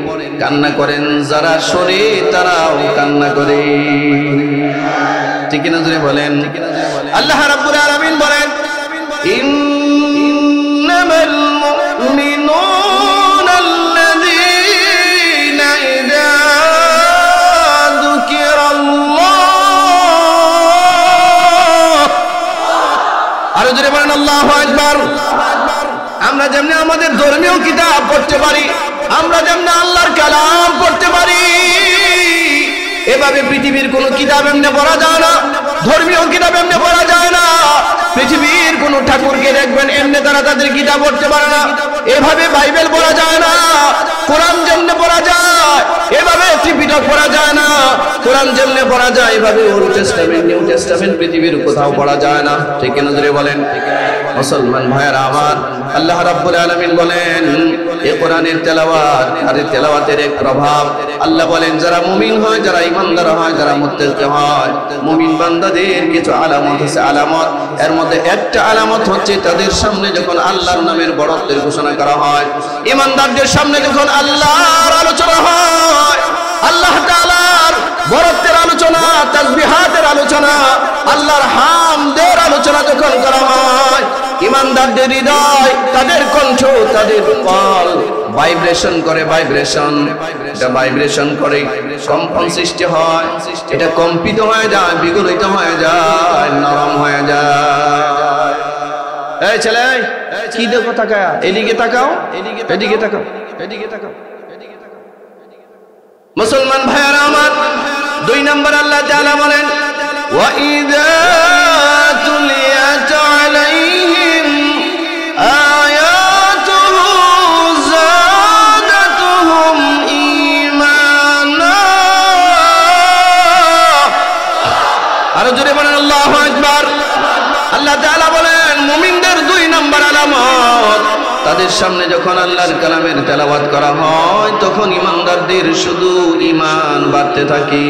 কান্না করেন, যারা শোনে তারাও কান্না করে। ঠিক না জোরে বলেন? আল্লাহ রাব্বুল আলামিন বলেন ইন্নামাল মুমিনুনা আল্লাযীনা ইযা যুকিরাল্লাহ, আরো জোরে বলেন আল্লাহু আকবার। আমরা যেমনি আমাদের ধর্মীয় কিতাব পড়তে পারি, আমরা যেমনি আল্লাহর কালাম পড়তে পারি, এভাবে পৃথিবীর কোন কিতাব এমনি পড়া যায় না, ধর্মীয় কিতাব এমনি পড়া যায় না। পৃথিবীর কোন ঠাকুরকে দেখবেন এমনি তারা তাদের কিতাব পড়তে পারে না, এভাবে বাইবেল পড়া যায় না। কোরআন যেমনি পড়া যায় এভাবে ত্রিপিটক পড়া যায় না। কোরআন যেমনি পড়া যায় এভাবে ওল্ড টেস্টামেন্ট, নিউ টেস্টামেন্ট পৃথিবীর কোথাও পড়া যায় না। ঠিক না জোরে বলেন? মুসলমান ভাইয়েরা আমার, আল্লাহ রাব্বুল আলামিন বলেন এই কোরআনের তেলাওয়াত আর তেলাওয়াতের এক প্রভাব। আল্লাহ বলেন যারা মুমিন হয়, যারা ইমানদার হয়, যারা মুত্তাকি হয়, মুমিন বান্দাদের কিছু আলামত আছে। আলামত, এর মধ্যে একটা আলামত হচ্ছে তাদের সামনে যখন আল্লাহর নামের বড়ত্বের ঘোষণা করা হয়, ইমানদারদের সামনে যখন আল্লাহর আলোচনা হয়, আল্লাহ তাআলার বড়ত্বের আলোচনা, তাসবিহাতের আলোচনা, আল্লাহর হামদের আলোচনা যখন করা হয়, ইমানদারদের হৃদয়, তাদের কণ্ঠ, তাদের কল ভাইব্রেশন করে, এটা ভাইব্রেশন করে, কম্পন সৃষ্টি হয়, এটা কম্পিত হয়ে যায়, বিগলিত হয়ে যায়, নরম হয়ে যায়। এই ছেলে, কি দেখো তাকায়, এদিকে তাকাও, এদিকে তাকাও, এদিকে তাকাও। মুসলমান ভাইয়েরা আমার, 2 নম্বর আল্লাহ তাআলা বলেন, ওয়া ইযা তুলিয়াত আলাইহিম আয়াতুহু যাদাতুহুম ঈমানা। আরো জোরে বলেন আল্লাহু আকবার। আল্লাহ তাআলা বলেন, মুমিনদের 2 নম্বর আলামত, তাদের সামনে যখন আল্লাহর কালামের তেলাওয়াত করা হয় তখন ইমানদারদের শুধু ঈমান বাড়তে থাকে।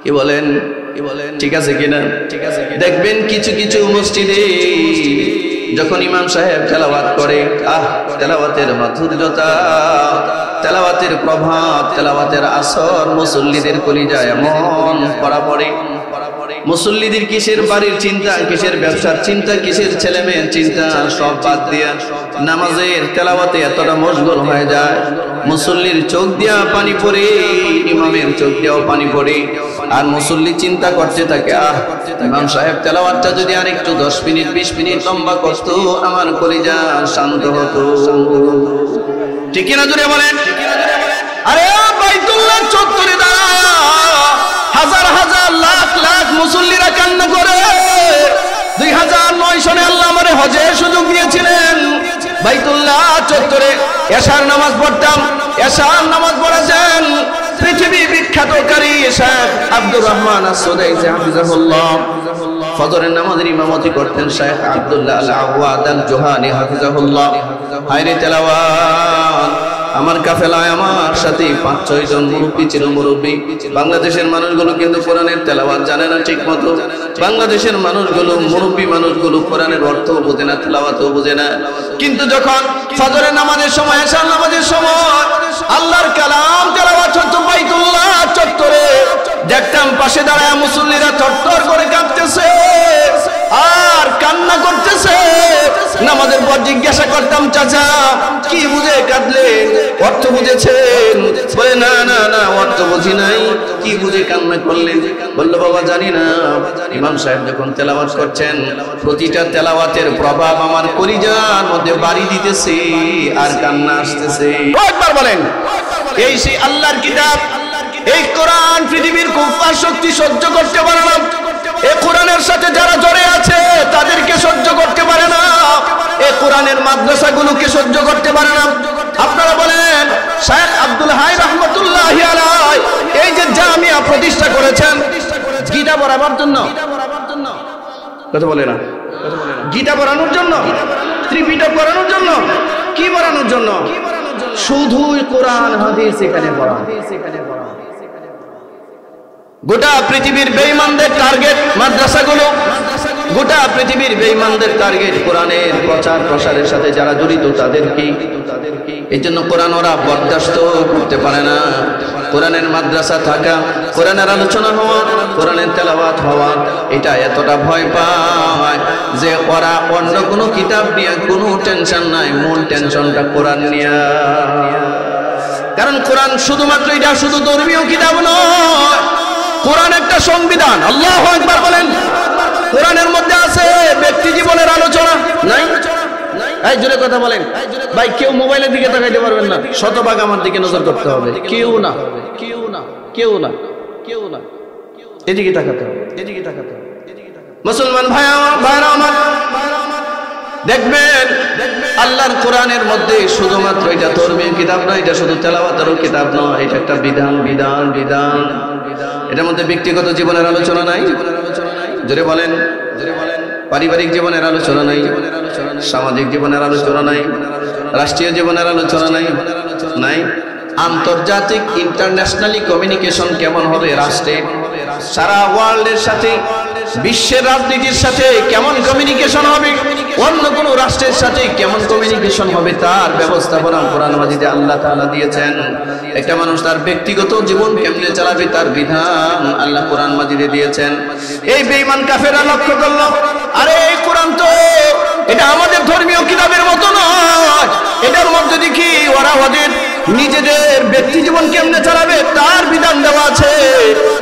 কি বলেন? ঠিক আছে কিনা? দেখবেন কিছু কিছু মসজিদে যখন ইমাম সাহেব তেলাওয়াত করে, তেলাওয়াতের মাধুর্যতা, তেলাওয়াতের প্রভাব, তেলাওয়াতের আসর মুসল্লিদের কলিজায় এমন পড়া পড়ে। মুসল্লিদের কিসের বাড়ির চিন্তা, কিসের ব্যবসার চিন্তা, কিসের ছেলে মেয়ের চিন্তা, সব বাদ দিয়া নামাজের তেলাওয়াতে এতটা মশগুল হয়ে যায়, মুসল্লির চোখ দিয়া পানি পড়ে, ইমামের চোখ দিয়াও পানি পড়ে, আর মুসল্লি চিন্তা করতে থাকে, ইমাম সাহেব তেলাওয়াতটা যদি আর একটু 10 মিনিট 20 মিনিট লম্বা করতো আমার কলিজা শান্ত হতো। ঠিক না? জোরে বলেন। আরে বাইতুল্লাহ চত্বরে দাঁড়া হাজার হাজার লাখ লাখ মুসল্লিরা কান্না করে। 2009 সনে আল্লাহ আমারে হজের সুযোগ দিয়েছিলেন। বাইতুল্লাহ চত্বরে এশার নামাজ পড়তাম। এশার নামাজ পড়েছেন পৃথিবী বিখ্যাত কারি শেখ আব্দুর রহমান আস-সুদাইসি হাফিজাহুল্লাহ। ফজরের নামাজের ইমামতি করতেন শেখ আব্দুল্লাহ আল-আওয়াদ আল-জোহানি হাফিজাহুল্লাহ। হায়রে তেলাওয়াত, আমার কাফেলায় আমার সাথে 5-6 জন মুরব্বী ছিল। মুরব্বী বাংলাদেশের মানুষগুলো কিন্তু কোরআনের তেলাওয়াত জানে না ঠিক মতো। বাংলাদেশের মানুষগুলো, মুরব্বী মানুষগুলো কোরআনের অর্থ বোঝে না, তেলাওয়াতও বোঝে না। কিন্তু যখন ফজরের নামাজের সময়, এশার নামাজের সময় আল্লাহর কালাম তেলাওয়াত হতো বাইতুল্লাহ চত্বরে, দেখতাম পাশে দাঁড়ায় মুসল্লিরা থরথর করে কাঁপতেছে আর কান্না করতেছে। নামাজের পর জিজ্ঞাসা করতাম, চাচা কি বুঝে কাঁদলেন? অর্থ বুঝেছেন? বলে না না না, অর্থ বুঝি নাই। কি বুঝে কান্না করলেন? বললো, বাবা জানি না। ইমাম সাহেব যখন তেলাওয়াত করছেন, প্রতিটা তেলাওয়াতের প্রভাব আমার কলিজার মধ্যে বাড়ি দিতেছে আর কান্না আসতেছে। একবার বলেন, এই সেই আল্লাহর কিতাব, এই কোরআন পৃথিবীর কুফফার শক্তি সহ্য করতে পারে না। এই কোরআনের সাথে যারা জড়ে আছে তাদেরকে সহ্য করতে পারে না। এই কোরআনের মাদ্রাসাগুলোকে সহ্য করতে পারে না। আপনারা বলেন, শেখ আব্দুল হাই রাহমাতুল্লাহি আলাইহি এই যে জামিয়া প্রতিষ্ঠা করেছেন গীতা পড়াবার জন্য, কথা বলে না, গীতা পড়ানোর জন্য, ত্রিপিটক পড়ানোর জন্য, কি পড়ানোর জন্য? শুধুই কোরআন হাদিস এখানে পড়া। গোটা পৃথিবীর বেঈমানদের টার্গেট মাদ্রাসাগুলো, গোটা পৃথিবীর বেঈমানদের টার্গেট কোরআনের প্রচার প্রসারের সাথে যারা জড়িত তাদেরকে। এই জন্য কোরআন ওরা বরদাস্ত করতে পারে না। কোরআনের মাদ্রাসা থাকা, কোরআনের আলোচনা হওয়া, কোরআনের তেলাওয়াত হওয়া, এটা এতটা ভয় পায় যে ওরা অন্য কোনো কিতাব নিয়ে কোনো টেনশন নাই, মূল টেনশনটা কোরআন নিয়ে। কারণ কোরআন শুধুমাত্র এটা শুধু ধর্মীয় কিতাব নয়, কোরআন একটা সংবিধান। আল্লাহু আকবার বলেন। কোরআনের মধ্যে আছে ব্যক্তি জীবনের আলোচনা, নাই? এই জোরে কথা বলেন ভাই। কেউ মোবাইলের দিকে তাকাইতে পারবেন না, শতভাগ আমার দিকে নজর করতে হবে। কেউ না, কেউ না, কেউ না, কেউ না, এদিকে তাকাতে হবে, এদিকে তাকাতে হবে। মুসলমান ভাইরা আমার, দেখবেন আল্লাহর কোরআনের মধ্যে শুধুমাত্র এটা ধর্মীয় কিতাব নয়, এটা শুধু তেলাওয়াতেরও কিতাব নয়, এটা একটা বিধান বিধান বিধান। এটার মধ্যে ব্যক্তিগত জীবনের আলোচনা নাই, জোরে বলেন, জোরে বলেন। পারিবারিক জীবনের আলোচনা নাই, সামাজিক জীবনের আলোচনা নাই, রাষ্ট্রীয় জীবনের আলোচনা নাই, নাই। আন্তর্জাতিক ইন্টারন্যাশনালি কমিউনিকেশন কেমন হবে রাষ্ট্রে, সারা ওয়ার্ল্ডের সাথে বিশ্বের রাজনীতির সাথে কেমন কমিউনিকেশন হবে, অন্য কোন রাষ্ট্রের সাথে কেমন কমিউনিকেশন হবে, তার ব্যবস্থাপনা কোরআন মাজিদে আল্লাহ তাআলা দিয়েছেন। একটা মানুষ তার ব্যক্তিগত জীবন কেমনে চালাবে তার বিধান আল্লাহ কোরআন মাজিদে দিয়েছেন। এই বেঈমান কাফেররা লক্ষ্য করলো, আরে এই কোরআন তো এটা আমাদের ধর্মীয় কিতাবের মতো নয়, এটার মধ্যে দেখি ওরা ওদের নিজেদের ব্যক্তি জীবন কেমনে চালাবে তার বিধান দেওয়া আছে,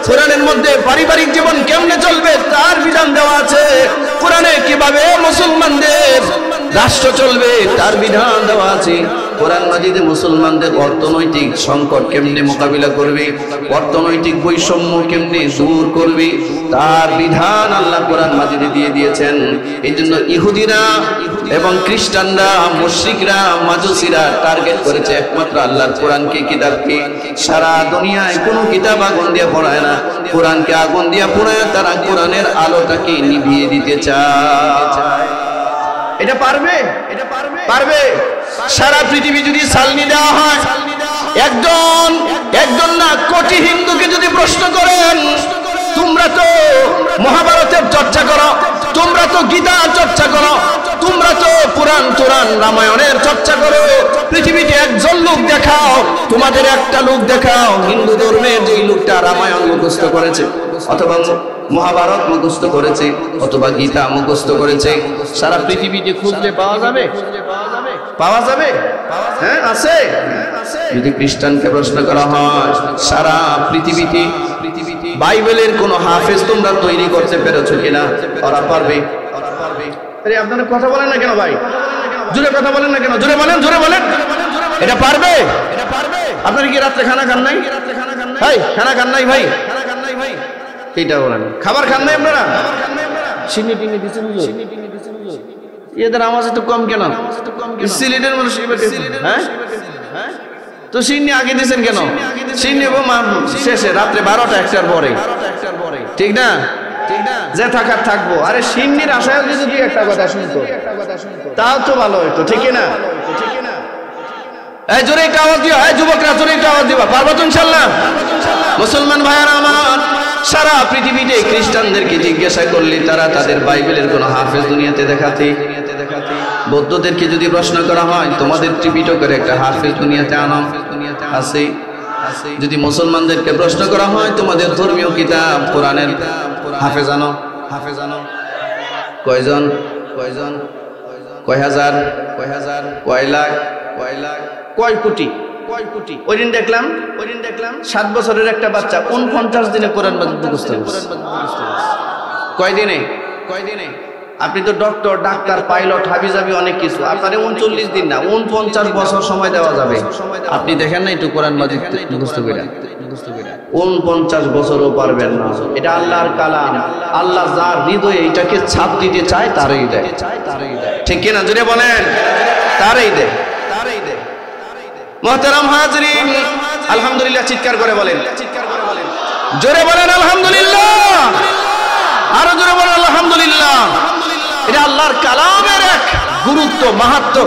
কোরআনের মধ্যে পারিবারিক জীবন কেমনে চলবে তার বিধান দেওয়া আছে, কোরআনে কিভাবে মুসলমানদের রাষ্ট্র চলবে তার বিধান দেওয়া আছে, কোরআন মাজিদে মুসলমানদের অর্থনৈতিক সংকট কেমনে মোকাবিলা করবে, অর্থনৈতিক বৈষম্য কেমনে দূর করবে তার বিধান আল্লাহ কোরআন মাজিদে দিয়ে দিয়েছেন। এই জন্য ইহুদিরা এবং খ্রিস্টানরা, মুশরিকরা, মাজুসিরা টার্গেট করেছে একমাত্র আল্লাহর কোরআনকে, কিতাবকে। সারা দুনিয়ায় কোনো কিতাব আগুন দিয়ে পড়ায় না, কোরআনকে আগুন দিয়ে পড়ায় তারা কোরআনের আলোটাকে নিভিয়ে দিতে চায়। এটা পারবে? এটা পারবে? সারা পৃথিবী যদি সালনি দেওয়া হয়, একজন না কোটি হিন্দুকে যদি প্রশ্ন করেন, তোমরা তো মহাভারতের চর্চা করো, তোমরা তো গীতার চর্চা করো, তোমরা তো পুরাণ রামায়ণের চর্চা করো, পৃথিবীতে একজন লোক দেখাও, তোমাদের একটা লোক দেখাও হিন্দু ধর্মের যে লোকটা রামায়ণ মুখস্থ করেছে অথবা মহাভারত মুখস্থ করেছে অথবা গীতা মুখস্থ করেছে। সারা পৃথিবীতে খুঁজলে পাওয়া যাবে? পাওয়া যাবে? হ্যাঁ, আছে। যদি খ্রিস্টানকে প্রশ্ন করা হয়, সারা পৃথিবীতে বাইবেলের কোন হাফেজ তোমরা তৈরি করতে পেরেছো কিনা, ওরা পারবে? আরে আপনারা কথা বলেন না কেন ভাই? জোরে কথা বলেন না কেন? জোরে বলেন। এটা পারবে? আপনারা কি রাত্রে খানা খান নাই? ভাই খানা খান নাই ভাই? এইটা বলেন, খাবার খান নাই আপনারা? সিন্নি টিনি দিছেন? এদের আওয়াজ একটু কম কেন? সিলেটের মানুষ হ্যাঁ, তো সিন্নি আগে দিয়েছেন কেন? সিন্নি শেষে রাত্রে 12টা-1টার পরে, ঠিক না? যে থাকার থাকবো। আরে সিন্নির আশায় যদি একটা কথা শুনতো তাও তো ভালো হইতো, ঠিক না? এই জোরে একটা আওয়াজ দিও, এই যুবকরা জোরে একটা আওয়াজ দিবা, পারবো তো ইনশাআল্লাহ? মুসলমান ভাইয়ারা আমার, সারা পৃথিবীতে খ্রিস্টানদেরকে জিজ্ঞাসা করলে তারা তাদের বাইবেলের কোন হাফেজ দুনিয়াতে দেখাতে। বৌদ্ধদেরকে যদি প্রশ্ন করা হয়, তোমাদের ত্রিপিটকের একটা হাফেজ দুনিয়াতে আনো, আছে? যদি মুসলমানদেরকে প্রশ্ন করা হয়, তোমাদের ধর্মীয় কিতাব কোরআনের হাফেজ আনো, কয়জন? কয় হাজার? কয় লাখ? কয় কোটি? ওই দিন দেখলাম 7 বছরের একটা বাচ্চা 49 দিনে কোরআন মাজিদ মুখস্থ করছে। কয় দিনে? আপনি তো ডাক্তার, পাইলট, হাবিজাবি অনেক কিছু, আপনারে 39 দিন না 49 বছর সময় দেওয়া যাবে। আপনি দেখেন না একটু কোরআন মাজিদ মুখস্থ করে? 49 বছরও পারবেন না। এটা আল্লাহর কালাম, আল্লাহ যার হৃদয়ে এটাকে ছাপ দিতে চায় তারই দেয়, ঠিক কিনা? জোরে বলেন, তারই দেয়। মুহতারাম হাজরিন, আলহামদুলিল্লাহ চিৎকার করে বলেন, জোরে বলেন আলহামদুলিল্লাহ, আরো জোরে বলেন আলহামদুলিল্লাহ। এটা আল্লাহর কালামের এক গুরুত্ব, মাহাত্ম্য,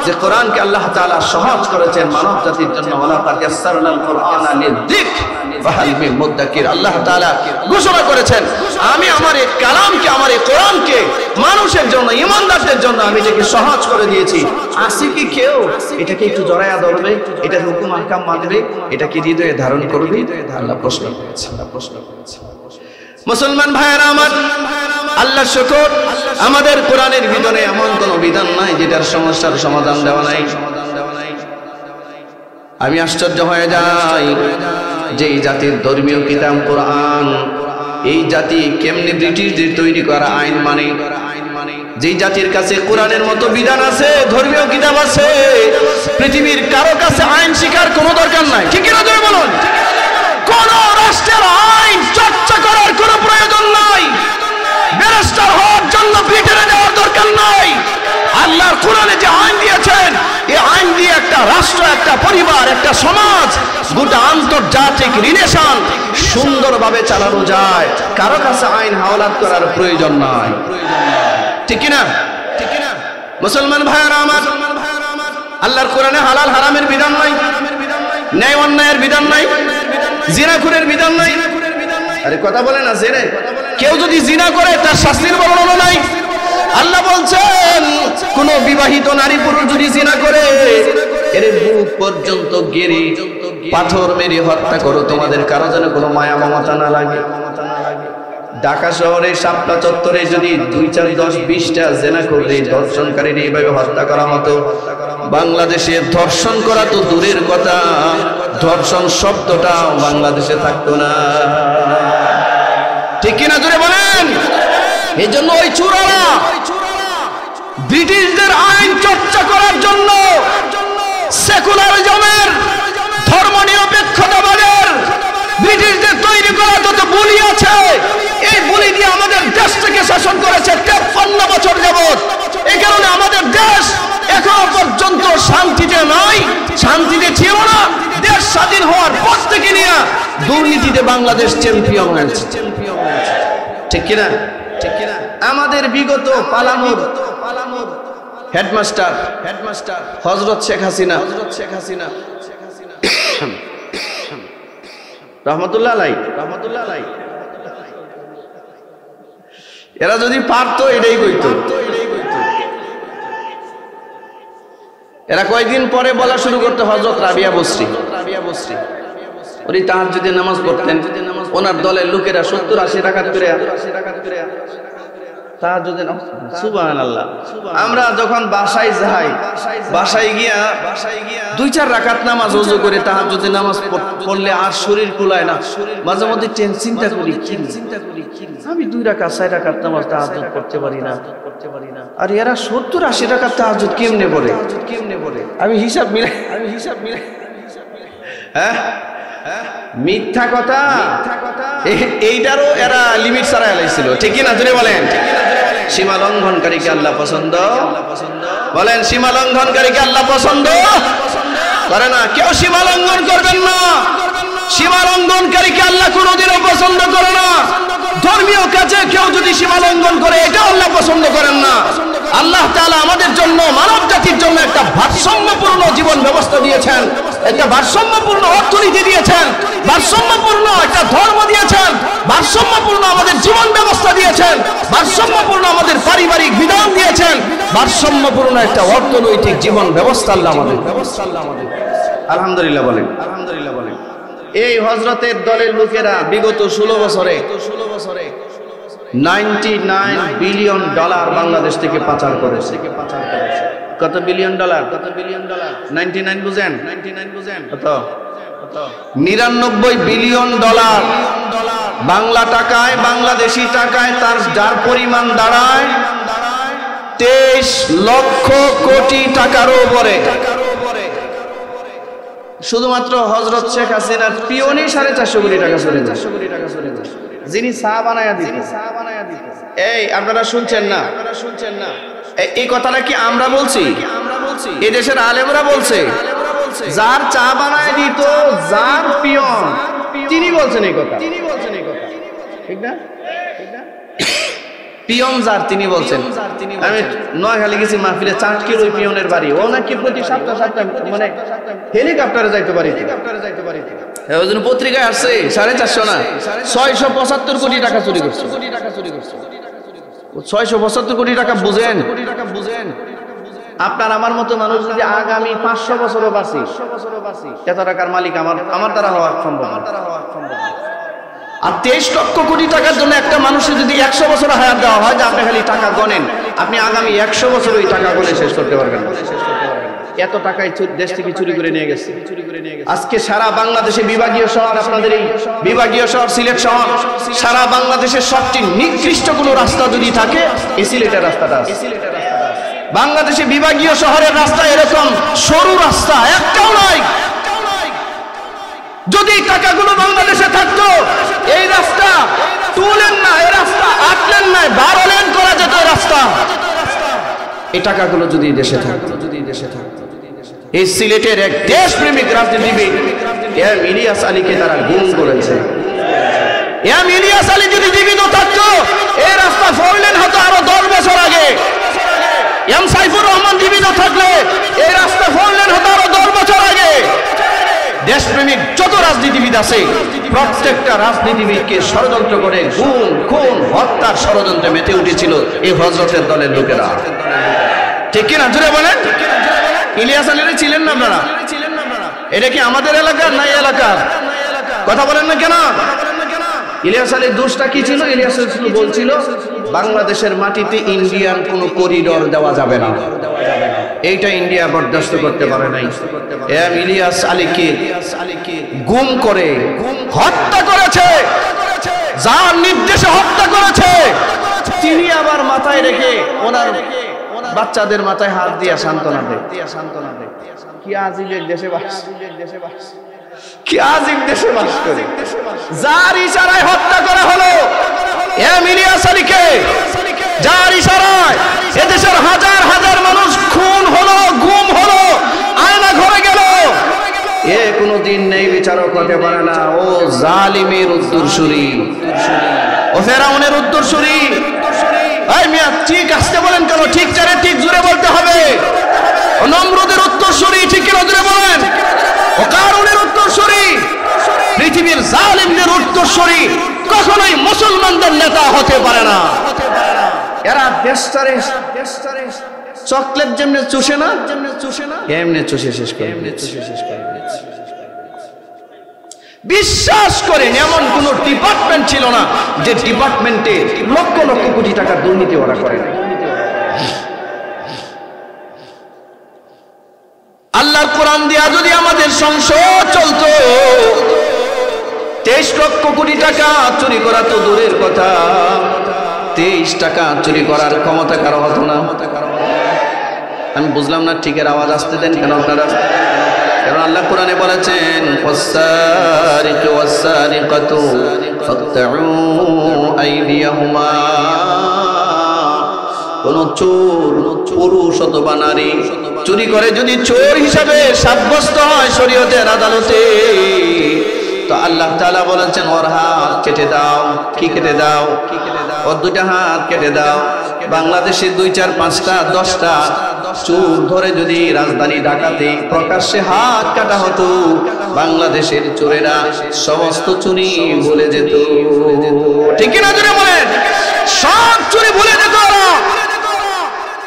যে কোরআনকে আল্লাহ তাআলা সহজ করেছেন মানব জাতির জন্য। ওয়ালাকাদ ইয়াসসারনাল কুরআনা লিযিকর ফাহাল মিন মুদ্দাকির। আল্লাহ তাআলা ঘোষণা করেছেন, আমি আমার এই কালামকে, আমার এই কোরআনকে মানুষের জন্য, ঈমানদারদের জন্য আমি এটাকে সহজ করে দিয়েছি। আসি কি কেউ এটাকে একটু জড়ায়া ধরবে, এটার হুকুম আহকাম মানবে, এটাকে হৃদয়ে ধারণ করবে? আল্লাহ প্রশ্ন করেছে। মুসলমান ভাইয়েরা আমার, আল্লাহ শুকর, আমাদের কোরআনের ভিতরে এমন কোন বিধান নাই যেটার সমস্যার সমাধান দেওয়া নাই। আমি আশ্চর্য হয়ে যাই যে এই জাতির ধর্মীয় কিতাব কোরআন, এই জাতি কেমনে ব্রিটিশদের তৈরি করা আইন মানে। যেই জাতির কাছে কোরআনের মতো বিধান আছে, ধর্মীয় কিতাব আছে, পৃথিবীর কারো কাছে আইন শিখার কোনো দরকার নাই, ঠিক না? তুমি বলুন, কোন রাষ্ট্রের আইন চর্চা করার কোনো প্রয়োজন নাই, ব্যারিস্টার হওয়ার জন্য ব্রিটেনে যাওয়ার দরকার নাই। আল্লাহর কোরআনে যে আইন দিয়েছেন, এই আইন দিয়ে একটা রাষ্ট্র, একটা পরিবার, একটা সমাজ, গোটা আন্তর্জাতিক রিলেশন সুন্দরভাবে চালানো যায়। কারো কাছে আইন হাওলাত করার প্রয়োজন নাই, ঠিক কিনা? মুসলমান ভাইয়েরা আমার, আল্লাহর কোরআনে হালাল হারামের বিধান নাই, ন্যায় অন্যায়ের বিধান নাই, জিনাখুরের বিধান নাই। আরে কথা বলে না, জেনে কেউ যদি জিনা করে তার শাস্তির বর্ণনা নাই। আল্লাহ বলছেন কোন বিবাহিত নারী পুরুষ যদি জিনা করে এর বুক পর্যন্ত গেড়ে পাথর মেরে হত্যা করো, তোমাদের কারো যেন কোনো মায়া মমতা না লাগে। ঢাকা শহরে শাপলা চত্বরে যদি 2, 4, 10, 20টা জেনা করে ধর্ষণকারীর এইভাবে হত্যা করা হতো, বাংলাদেশে ধর্ষণ করা তো দূরের কথা, ধর্ষণ শব্দটা বাংলাদেশে থাকতো না। ঠিক কিনা জোরে বলেন? এই জন্য ওই চোরারা ব্রিটিশদের আইন চর্চা করার জন্য সেকুলারিজমের ধর্মনিরপেক্ষতাবাদের ব্রিটিশদের তৈরি করা যত বুলি আছে, এই বুলি দিয়ে আমাদের দেশটাকে শাসন করেছে 53 বছর যাবত। এই কারণে আমাদের দেশ এখনো পর্যন্ত শান্তিতে নাই, শান্তিতে ছিল না। দেশ স্বাধীন হওয়ার পর থেকে নিয়ে দুর্নীতিতে বাংলাদেশ চ্যাম্পিয়ন হয়েছে। ঠিক কিনা? ঠিক কিনা? আমাদের বিগত পালানোর হেডমাস্টার হযরত শেখ হাসিনা রহমতুল্লাহ আলাইহি এরা যদি পারতো এটাই কইতো। এরা কয়েকদিন পরে বলা শুরু করতে হযরত রাবিয়া বসরি উনি তাহাজ্জুদে নামাজ পড়তেন, ওনার দলের লোকেরা 70-80 রাকাত করে তাহাজ্জুদে নামাজ। সুবহানাল্লাহ। আমরা যখন বাসায় যাই, বাসায় গিয়া 2-4 রাকাত নামাজ ওযু করে তাহাজ্জুদে নামাজ পড়লে আর শরীর কুলায় না। মাঝে মধ্যে চিন্তা করি আমি 2 রাকাত 4 রাকাত নামাজ তাহাজ্জুদ পড়তে পারি না, আর এরা 70-80 রাকাত তাহাজ্জুদ কেমনে পড়ে? আমি হিসাব মিলাই হ্যাঁ মিথ্যা কথা, এইটারও এরা লিমিট ছাড়া এলাইছিল। ঠিক না জোরে বলেন? সীমা লঙ্ঘনকারীকে আল্লাহ পছন্দ বলেন? সীমা লঙ্ঘনকারীকে আল্লাহ পছন্দ করে না। কেউ সীমা লঙ্ঘন করবেন না। সীমা লঙ্ঘনকারীকে আল্লাহ কোনোদিনও পছন্দ করে না। ধর্মীয় কাজে কেউ যদি সীমা লঙ্ঘন করে এটা আল্লাহ পছন্দ করেন না। আল্লাহ তাআলা আমাদের জন্য, মানব জাতির জন্য একটা ভারসাম্যপূর্ণ জীবন ব্যবস্থা দিয়েছেন, একটা ভারসাম্যপূর্ণ অর্থনীতি দিয়েছেন, ভারসাম্যপূর্ণ একটা ধর্ম দিয়েছেন, ভারসাম্যপূর্ণ আমাদের জীবন ব্যবস্থা দিয়েছেন, ভারসাম্যপূর্ণ আমাদের পারিবারিক বিধান দিয়েছেন, ভারসাম্যপূর্ণ একটা অর্থনৈতিক জীবন ব্যবস্থা আল্লাহ আমাদের। আলহামদুলিল্লাহ বলেন। এই হযরতের দলের লোকেরা বিগত 16 বছরে $99 বিলিয়ন বাংলাদেশ থেকে পাচার করেছে। কত বিলিয়ন ডলার? 99 বুঝেন? কত? 99 বিলিয়ন ডলার বাংলা টাকায়, বাংলাদেশি টাকায় তার যার পরিমাণ দাঁড়ায় 23 লক্ষ কোটি টাকারও উপরে। শুধুমাত্র হযরত শেখ হাসিনার পিয়নে 450 কোটি টাকা চলে যায়, যিনি চা বানায়া দিত। এই আপনারা শুনছেন না? এই কথাটা কি আমরা বলছি? এই দেশের আলেমরা বলছে। যার চা বানায় দিত, যার পিয়ন, তিনি বলছেন এই কথা। ঠিক না? পিয়ন যার, তিনি বলছেন। আমি নোয়াখালী গেছি মাহফিলে, 4 কিলো পিয়নের বাড়ি। ও নাকি প্রতি সপ্তাহ মানে হেলিকপ্টারে যাইতে পারি। ওই জন্য পত্রিকায় আসছে 450 না 675 কোটি টাকা চুরি করছে। 675 কোটি টাকা বুঝেন? আপনার আমার মতো মানুষ যদি আগামী 500 বছরও বাঁচি, এত টাকার মালিক আমার দ্বারা হওয়া সম্ভব। আর 23 লক্ষ কোটি টাকার জন্য একটা মানুষের যদি 100 বছর হায়াত দেওয়া হয়, যে আপনি খালি টাকা গণেন, আপনি আগামী 100 বছর ওই টাকা গণে শেষ করতে পারবেন না। এত টাকাই দেশ থেকে চুরি করে নিয়ে গেছে। আজকে সারা বাংলাদেশে বিভাগীয় শহর, আপনাদের এই বিভাগীয় শহর সিলেট শহর, সারা বাংলাদেশের সবচেয়ে নিকৃষ্ট কোনো রাস্তা যদি থাকে, এই সিলেটের রাস্তাটা আছে। বাংলাদেশে বিভাগীয় শহরের রাস্তা এরকম সরু রাস্তা একটাও নাই। যদি টাকাগুলো বাংলাদেশে থাকতো, এই রাস্তা 2 লেন না, এই রাস্তা 8 লেন নয়, 12 লেন করা যেত এই রাস্তা। এই টাকাগুলো যদি দেশে থাকতো, এই সিলেটের এক দেশপ্রেমিক রাজনীতিবিদ এম ইলিয়াস আলীকে তারা গুম করেছে। এম ইলিয়াস আলী যদি জীবিত থাকতো, এই রাস্তা 4 লেন হতো আরো 10 বছর আগে। এম সাইফুর রহমান জীবিত থাকলে এই রাস্তা 4 লেন হতো আরো 10 বছর আগে। দেশপ্রেমিক যত রাজনীতিবিদ আছে প্রত্যেকটা রাজনীতিবিদকে ষড়যন্ত্র করে গুম খুন হত্যার ষড়যন্ত্রে মেতে উঠেছিল এই হযরতের দলের লোকেরা। ঠিক কিনা জোরে বলেন? ইলিয়াস আলীরা ছিলেন না আপনারা? এটা কি আমাদের এলাকার না এই এলাকার? কথা বলেন না কেন? ইলিয়াস আলীর দোষটা কি ছিল? ইলিয়াস আলী বলছিল বাংলাদেশের মাটিতে ইন্ডিয়ান কোনো করিডোর দেওয়া যাবে না, এইটা ইন্ডিয়া বরদাস্ত করতে পারে নাই। ইলিয়াস আলীকে গুম করে হত্যা করেছে, যার নির্দেশে হত্যা করেছে তিনি আবার মাথায় রেখে ওনার বাচ্চাদের মাথায় হাত দিয়ে সান্ত্বনা দেয়। কি আজীব এক দেশে বাস, কি আজীব দেশে বাস করে, যার ইশারায় হত্যা করা হলো ইলিয়াস আলীকে, যার ইশারায় এদেশের হাজার হাজার মানুষ খুন হলো, গুম হলো, আয়না ঘরে গেল। এ কোনদিন নেই বিচারক হতে পারে না। ও জালিমের উত্তরসূরি, ও ফেরাউনের উত্তরসূরি। এই মিয়া ঠিক আসতে বলেন কেন? ঠিক চারে ঠিক জুড়ে বলতে হবে। ও নমরুদের উত্তরসূরি, ঠিক কেন জুড়ে বলেন? ও কারুনের উত্তরসূরি, পৃথিবীর জালিমদের উত্তরসূরি কখনোই মুসলমানদের নেতা হতে পারে না। এরা দেশটারে চকলেট যেমনে চুষে না এমনি চুষে শেষ করে। বিশ্বাস করেন এমন কোন ডিপার্টমেন্ট ছিল না যে ডিপার্টমেন্টে লক্ষ লক্ষ কোটি টাকার দুর্নীতি ওরা করে না। আল্লাহর কোরআন দিয়া যদি আমাদের সংসদ চলতো, 23 লক্ষ কোটি টাকা চুরি করা তো দূরের কথা, 23 টাকা চুরি করার ক্ষমতা কারো হতো না। আমি বুঝলাম না, ঠিকের আওয়াজ আসতে দেন কেন আপনারা? কারণ আল্লাহ কোরআনে বলেছেন ওয়াস-সারিকু ওয়াস-সারিকাতু ফাকতাউ আইদিয়াহুমা। কোন চোর, পুরুষ অথবা নারী চুরি করে যদি চোর হিসাবে সাব্যস্ত হয় শরীয়তের আদালতে, তো আল্লাহ তাআলা বলেছেন ওর হাত কেটে দাও। কি কেটে দাও? ওর দুইটা হাত কেটে দাও। বাংলাদেশে 2, 4, 5টা 10টা চোর ধরে যদি রাজধানী ঢাকাতে প্রকাশ্যে হাত কাটা হতো, বাংলাদেশের চোরেরা সমস্ত চুরি ভুলে যেত। ঠিক কিনা জোরে বলেন? সব চুরি ভুলে যেত।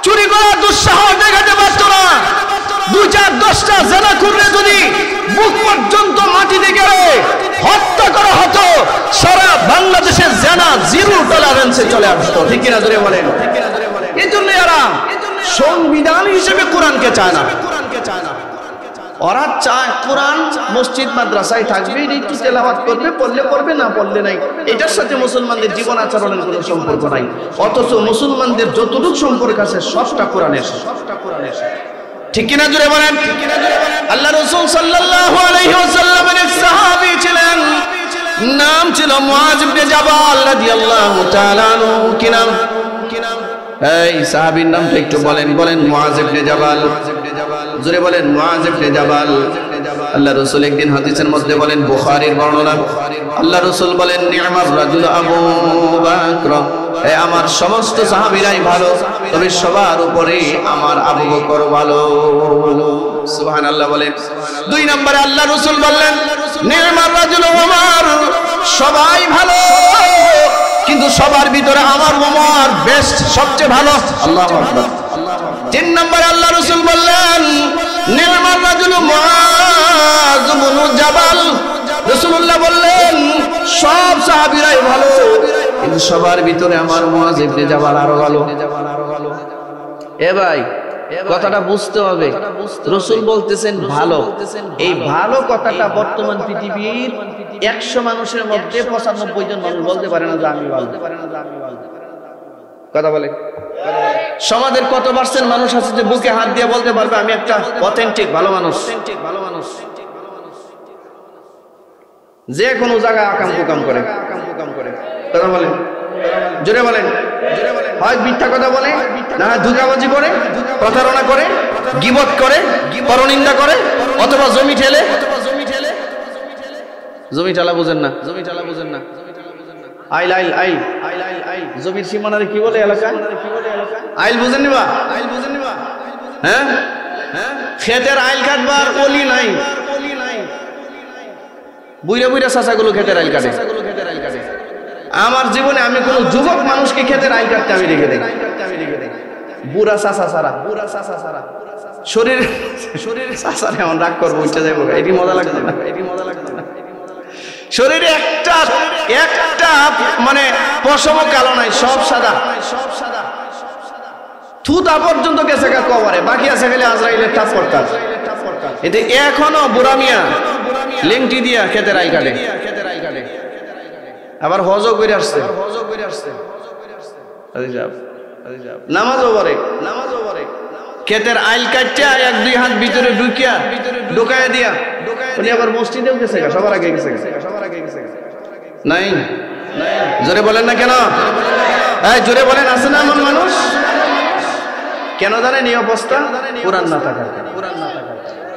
চুরি করা দুঃসাহস দেখাতে পারত না। 2, 4, 10টা জেনা করলে যদি বুক পর্যন্ত মাটিতে গেলে হত্যা করা হতো, সারা বাংলাদেশের জেনা 0 টলারেন্সে চলে আসতো। ঠিক কিনা জোরে বলেন? এই জন্য এরা সংবিধান হিসেবে কোরআনকে চায় না। ওরা চায় কোরআন মসজিদ মাদ্রাসায় থাকবে, একটু তেলাওয়াত করবে, পড়লে পড়বে, না পড়লে নাই। এটার সাথে মুসলমানদের জীবন আচরণের কোনো সম্পর্ক নাই। অথচ মুসলমানদের যতটুকু সম্পর্ক আছে সবটা কোরআনের। ঠিক কিনা জোরে বলেন? আল্লাহ রাসূল সাল্লাল্লাহু আলাইহি ওয়াসাল্লামের এক সাহাবী ছিলেন, নাম ছিল মুআয ইবনে জাবাল রাদিয়াল্লাহু তাআলা আনহু। কি নাম? এই সাহাবীর নামটা একটু বলেন। মুআয ইবনে জাবাল। জোরে বলেন, মুআয ইবনে জাবাল। আল্লাহ রাসূল একদিন হাদিসের মধ্যে বলেন, বুখারীর বর্ণনা, আল্লাহ রাসূল বলেন নি'মার রাজুল আবু বকর। আমার সমস্ত সাহাবীরাই ভালো, তবে সবার উপরে আমার আবু বকর ভালো। সুবহানাল্লাহ বলেন। 2 নম্বরে আল্লাহ রাসূল বললেন নি'মার রাজুল ওমর। সবাই ভালো, কিন্তু সবার ভিতরে আমার ওমর বেস্ট, সবচেয়ে ভালো। আল্লাহু আকবার। 3 নম্বরে আল্লাহ রাসূল বললেন নি'মার রাজুল মুআয ইবনে জাবাল। রাসূলুল্লাহ বললেন সব সাহাবীরাই ভালো, কিন্তু সবার ভিতরে আমার মুআয ইবনে জাবাল আরো ভালো। এ ভাই, কথাটা বুঝতে হবে। রাসূল বলতেছেন ভালো, এই ভালো কথাটা বর্তমান পৃথিবীর 100 মানুষের মধ্যে 95 জন মানুষ বলতে পারে না যে আমি ভালো। কথা বলে? সমাজের কত পার্সেন্ট মানুষ আছে যে বুকে হাত দিয়ে বলতে পারবে আমি একটা অথেন্টিক ভালো মানুষ? যে কোনো জায়গায় আকাম কুকাম করে। কথা বলেন? জোরে বলেন। হয় মিথ্যা কথা বলে, না ধোঁকাবাজি করে, প্রতারণা করে, গীবত করে, পরনিন্দা করে, অথবা জমি ঠেলে। জমি ঠেলা বুঝেন না? আইল আইল আইল আইল জমির সীমানারে কি বলে এলাকা? আইল বুঝেন নিবা? হ্যাঁ, ক্ষেতের আইল কাটবার অলি নাই। বুইরা বুইরা চাচাগুলো ক্ষেতের আইল কাটে। আমার জীবনে আমি কোনো যুবক মানুষকে ক্ষেতের আইল কাটতে আমি রেখে দেই, বুড়া চাচা ছাড়া। শরীরে চাচারে এমন রাগ করবো, উঠে যাবো, এটি মজা লাগতো না, শরীরে একটা মানে পশম কালো নাই, সব সাদা। থুতা পর্যন্ত গেছে কবরে, বাকি আছে খালি আজরাইলের টাপ করতাম। এতে এখনো বুড়া মিয়া লেংটি দিয়া ক্ষেতের আইল কাটে, আবার হজও করে আসছে, নামাজও পড়ে। ক্ষেতের আইল কাটটা এক দুই হাত ভিতরে ঢুকাইয়া দিয়া উনি আবার মসজিদেও গেছে, সবার আগে গেছে। নাই জোরে বলেন না কেন? জোরে বলেন, আছে না এমন মানুষ? কেন জানেন এই অবস্থা? কোরআন না থাকার কারণে।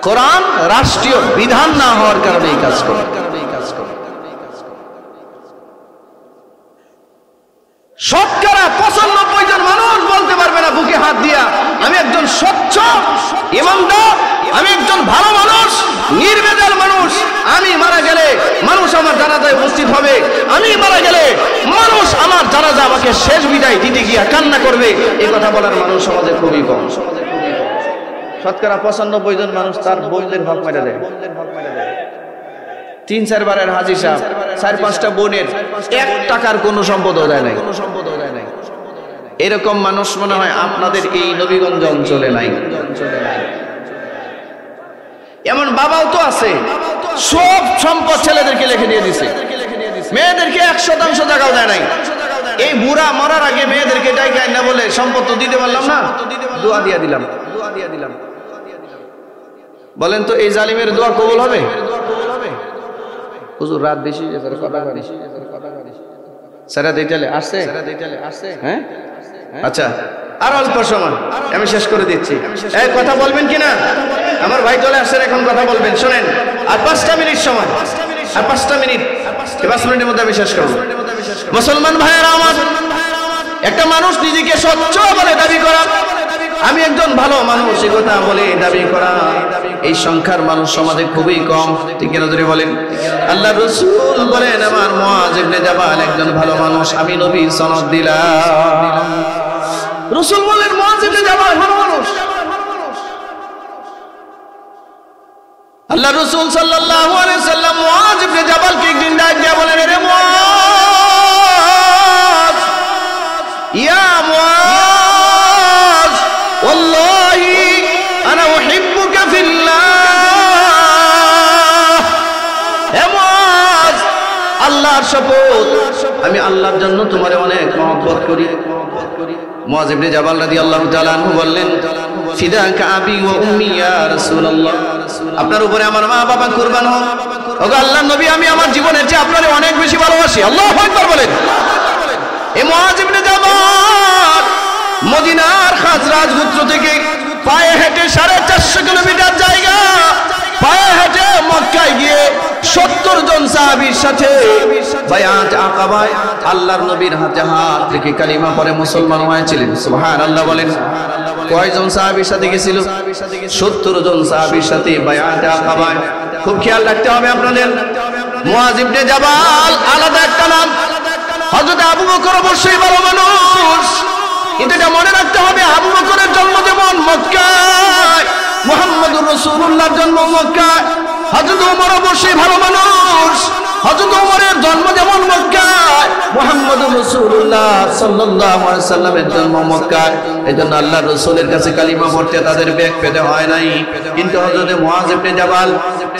কোরআন রাষ্ট্রীয় বিধান না হওয়ার কারণে এই কাজ করে। শতকরা 95 জন মানুষ বলতে পারবে না বুকে হাত দিয়া আমি একজন স্বচ্ছ ইমানদার, আমি একজন ভালো মানুষ, নির্ভেজাল মানুষ। আমি মারা গেলে মানুষ আমার জানাজায় উপস্থিত হবে, আমি মারা গেলে মানুষ আমার জানাজা আমাকে শেষ বিদায় দিতে গিয়া কান্না করবে, এই কথা বলার মানুষ সমাজে খুবই কম। শতকরা 95 জন মানুষ তার বোনদের হক মেরে দেয়। 3-4 বারের হাজী সাহেব, 4-5টা বোনের 1 টাকার কোনো সম্পদও দেয় নাই। এরকম মানুষ মনে হয় আপনাদের এই নবীগঞ্জ অঞ্চলে নাই। এমন বাবাও তো আছে, সব সম্পদ ছেলেদেরকে লিখে দিয়ে দিছে, মেয়েদেরকে 1% টাকাও দেয় নাই। এই বুড়া মরার আগে মেয়েদেরকে ডাইকা না বলে সম্পদ তো দিতে পারলাম না, দোয়া দিয়া দিলাম। বলেন তো এই জালিমের দোয়া কবুল হবে? হুজুর রাত বেশি কথা সারা দিতে আসছে। হ্যাঁ আচ্ছা, আর অল্প সময় আমি শেষ করে দিচ্ছি। এই কথা বলবেন কিনা? আমার ভাই চলে আসছেন, এখন কথা বলবেন, শোনেন। আর 5টা মিনিট সময়, আর 5টা মিনিট, 5 মিনিটের মধ্যে আমি শেষ করব। মুসলমান ভাইয়েরা আমার, একটা মানুষ নিজেকে স্বচ্ছ বলে দাবি করা, আমি একজন ভালো মানুষ এই কথা বলে দাবি করা, এই সংখ্যার মানুষ সমাজে খুবই কম। ঠিক না? জোরে বলেন। আল্লাহ রাসূল বলেন আমার মুআজ ইবনে জাবাল একজন ভালো মানুষ, আমি নবী সনদ দিলাম। রাসূল বলেন মুআজ ইবনে জাবাল ভালো মানুষ। আল্লাহ রাসূল সাল্লাল্লাহু আলাইহি সাল্লাম মুআজ ইবনে জাবালকে একদিন ডাক দিয়ে বলেন, রে মুআজ, ইয়া মুআজ, ওয়াল্লাহি আনা উহিব্বুকা ফিল্লাহ। হে মুআজ, আল্লাহর শপথ, আমি আল্লাহর জন্য তোমারে অনেক মহব্বত করি। মুআজ ইবনে জাবাল রাদিয়াল্লাহু তাআলা আনহু বললেন, ফিদাকা আবি ওয়া উম্মি ইয়া রাসূলুল্লাহ, আপনার উপরে আমার মা বাবা কুরবান হোক। ওগো আল্লাহর নবী, আমি আমার জীবনের চেয়ে আপনারে অনেক বেশি ভালোবাসি। আল্লাহু আকবার বলেন। এই মুআজ ইবনে জাবাল মদিনার খাজরাজ গোত্র থেকে পায়ে হেঁটে 450 কিলোমিটার জায়গা পায়ে হেঁটে মক্কায় গিয়ে 70 জন সাহাবীর সাথে বায়াত আকাবায় আল্লাহর নবীর হাতে হাত রেখে কালিমা পড়ে মুসলমান হয়েছিলেন। সুবহানাল্লাহ বলেন। কয়জন সাহাবীর সাথে গিয়েছিল? 70 জন সাহাবীর সাথে বায়াত আকাবায়। খুব খেয়াল রাখতে হবে আপনাদের, মুআজ ইবনে জাবাল আলাদা একটা নাম। হযরত আবু বকর অবশ্যই ভালো মানুষ, কিন্তু এটা মনে রাখতে হবে আবু বকরের জন্ম যেমন মক্কায়, মুহাম্মদুর রাসূলুল্লাহর জন্ম মক্কায়। হযরত ওমর অবশ্যই ভালো মানুষ, হযরত ওমরের জন্ম যেমন মক্কায়, মুহাম্মদুর রাসূলুল্লাহ সাল্লাল্লাহু আলাইহি সাল্লামের জন্ম মক্কায়। এজন্য আল্লাহর রাসূলের কাছে কালিমা পড়তে তাদের বেগ পেতে হয় নাই। কিন্তু হযরত মুআজ ইবনে জাবাল,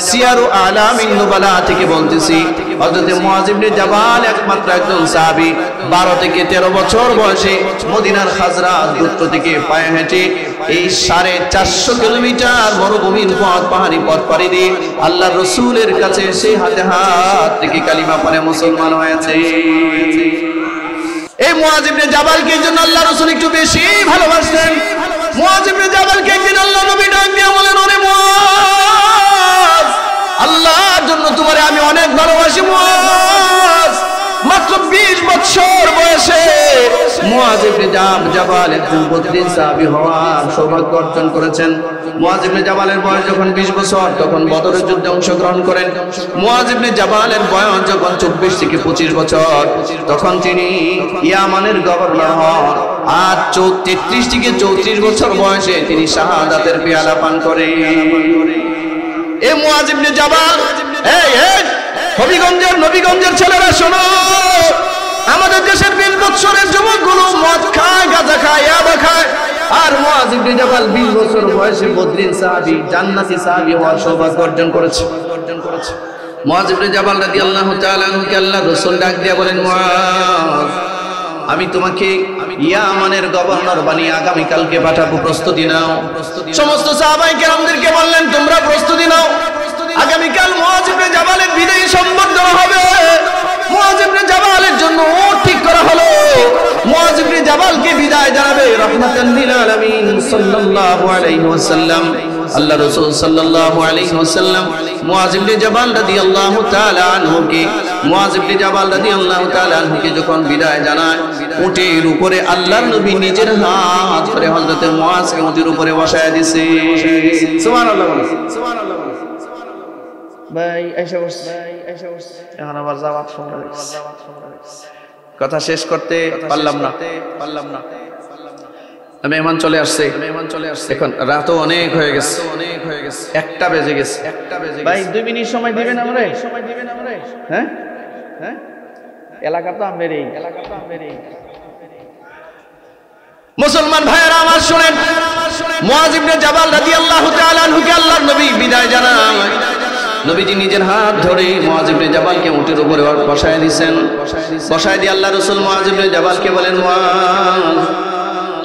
সিয়ারু আলামিন নুবালা থেকে বলতেছি, হযরত মুআজ ইবনে জাবাল একমাত্র একজন সাহাবী, 12 থেকে 13 বছর বয়সে মদিনার খাজরাজ গোত্র থেকে পায়ে হেঁটে এই 450 কিলোমিটার মরুভূমির পথ, পাহাড়ি পথ পাড়ি দিয়ে আল্লাহর রাসূলের কাছে এসে হাতে হাত থেকে কালিমা পড়ে মুসলমান হয়েছে। এই মুআজ ইবনে জাবালকে জন্য আল্লাহ রাসূল একটু বেশি ভালোবাসতেন। মুআজ ইবনে জাবালকে একদিন আল্লাহ নবী ডাক দিয়ে বলেন, ওরে মুআজ, আল্লাহর জন্য তোমারে আমি অনেক ভালোবাসি মুআজ। মাত্র 20 বছর বয়সে মুআয ইবনে জাবাল একজন বদরীন সাহাবী হওয়ার সৌভাগ্য অর্জন করেছেন। মুআয ইবনে জাবালের বয়স যখন 20 বছর তখন বদরের যুদ্ধে অংশগ্রহণ করেন। মুআয ইবনে জাবালের বয়স যখন 24 থেকে 25 বছর তখন তিনি ইয়ামানের গভর্নর হন। আর 33 থেকে 34 বছর বয়সে তিনি শাহাদাতের পেয়ালা পান করেন। এ মুআয ইবনে জাবাল, এই নবীগঞ্জের ছেলেরা শোনো, আমাদের দেশের 20 বছরের যুবকগুলো মদ খায়, গাঁজা খায়, ইয়াবা খায়, আর মুআয ইবনে জাবাল 20 বছর বয়সে বদরীন সাহাবী, জান্নাতি সাহাবী হওয়ার সৌভাগ্য অর্জন করেছে। মুআয ইবনে জাবাল রাদিয়াল্লাহু তাআলা আনহুকে আল্লাহর রাসূল ডাক দিয়ে বলেন, মুআয, আমি তোমাকে ইয়ামানের গভর্নর বানিয়ে আগামী কালকে পাঠাবো, প্রস্তুতি নাও। সমস্ত সাহাবায়ে কেরামদেরকে বললেন, তোমরা প্রস্তুতি নাও, আগামী কাল মুআয ইবনে জাবালের বিদায়ী সম্বর্ধনা হবে। মুআয ইবনে জাবালের জন্য ঠিক করা হলো, মুআয ইবনে জাবালকে বিদায় জানাবে রাহমাতাল লিল আলামিন সাল্লাল্লাহু আলাইহি ওয়াসাল্লাম। আল্লাহ রাসূল সাল্লাল্লাহু আলাইহি ওয়াসাল্লাম মুআয ইবনে জাবাল রাদিয়াল্লাহু তাআলা আনহুকে যখন বিদায় জানায়, উটের উপরে আল্লাহর নবী নিজের হাত ধরে হযরতে মুআযকে উটের উপরে বসায় দিয়েছে। সুবহানাল্লাহ, সুবহানাল্লাহ। ভাই আয়েশা বসছে, এখন আবার জাওয়াত শুনতে কথা শেষ করতে পারলাম না। মেহমান চলে আসছে, এখন রাতও অনেক হয়ে গেছে, 1টা বেজে গেছে। ভাই 2 মিনিট সময় দিবেন আমরা? হ্যাঁ, এলাকা তো আমারই। মুসলমান ভাইয়েরা আমার শুনেন, মুআয ইবনে জাবাল রাদিয়াল্লাহু তাআলা আনহুকে আল্লাহর নবী বিদায় জানায়। নবীজি নিজের হাত ধরে মুআয ইবনে জাবালকে উটের উপরে বসায় দিয়েছেন। বসায় দিয়ে আল্লাহ রাসূল মুআয ইবনে জাবালকে বলেন, মুআয,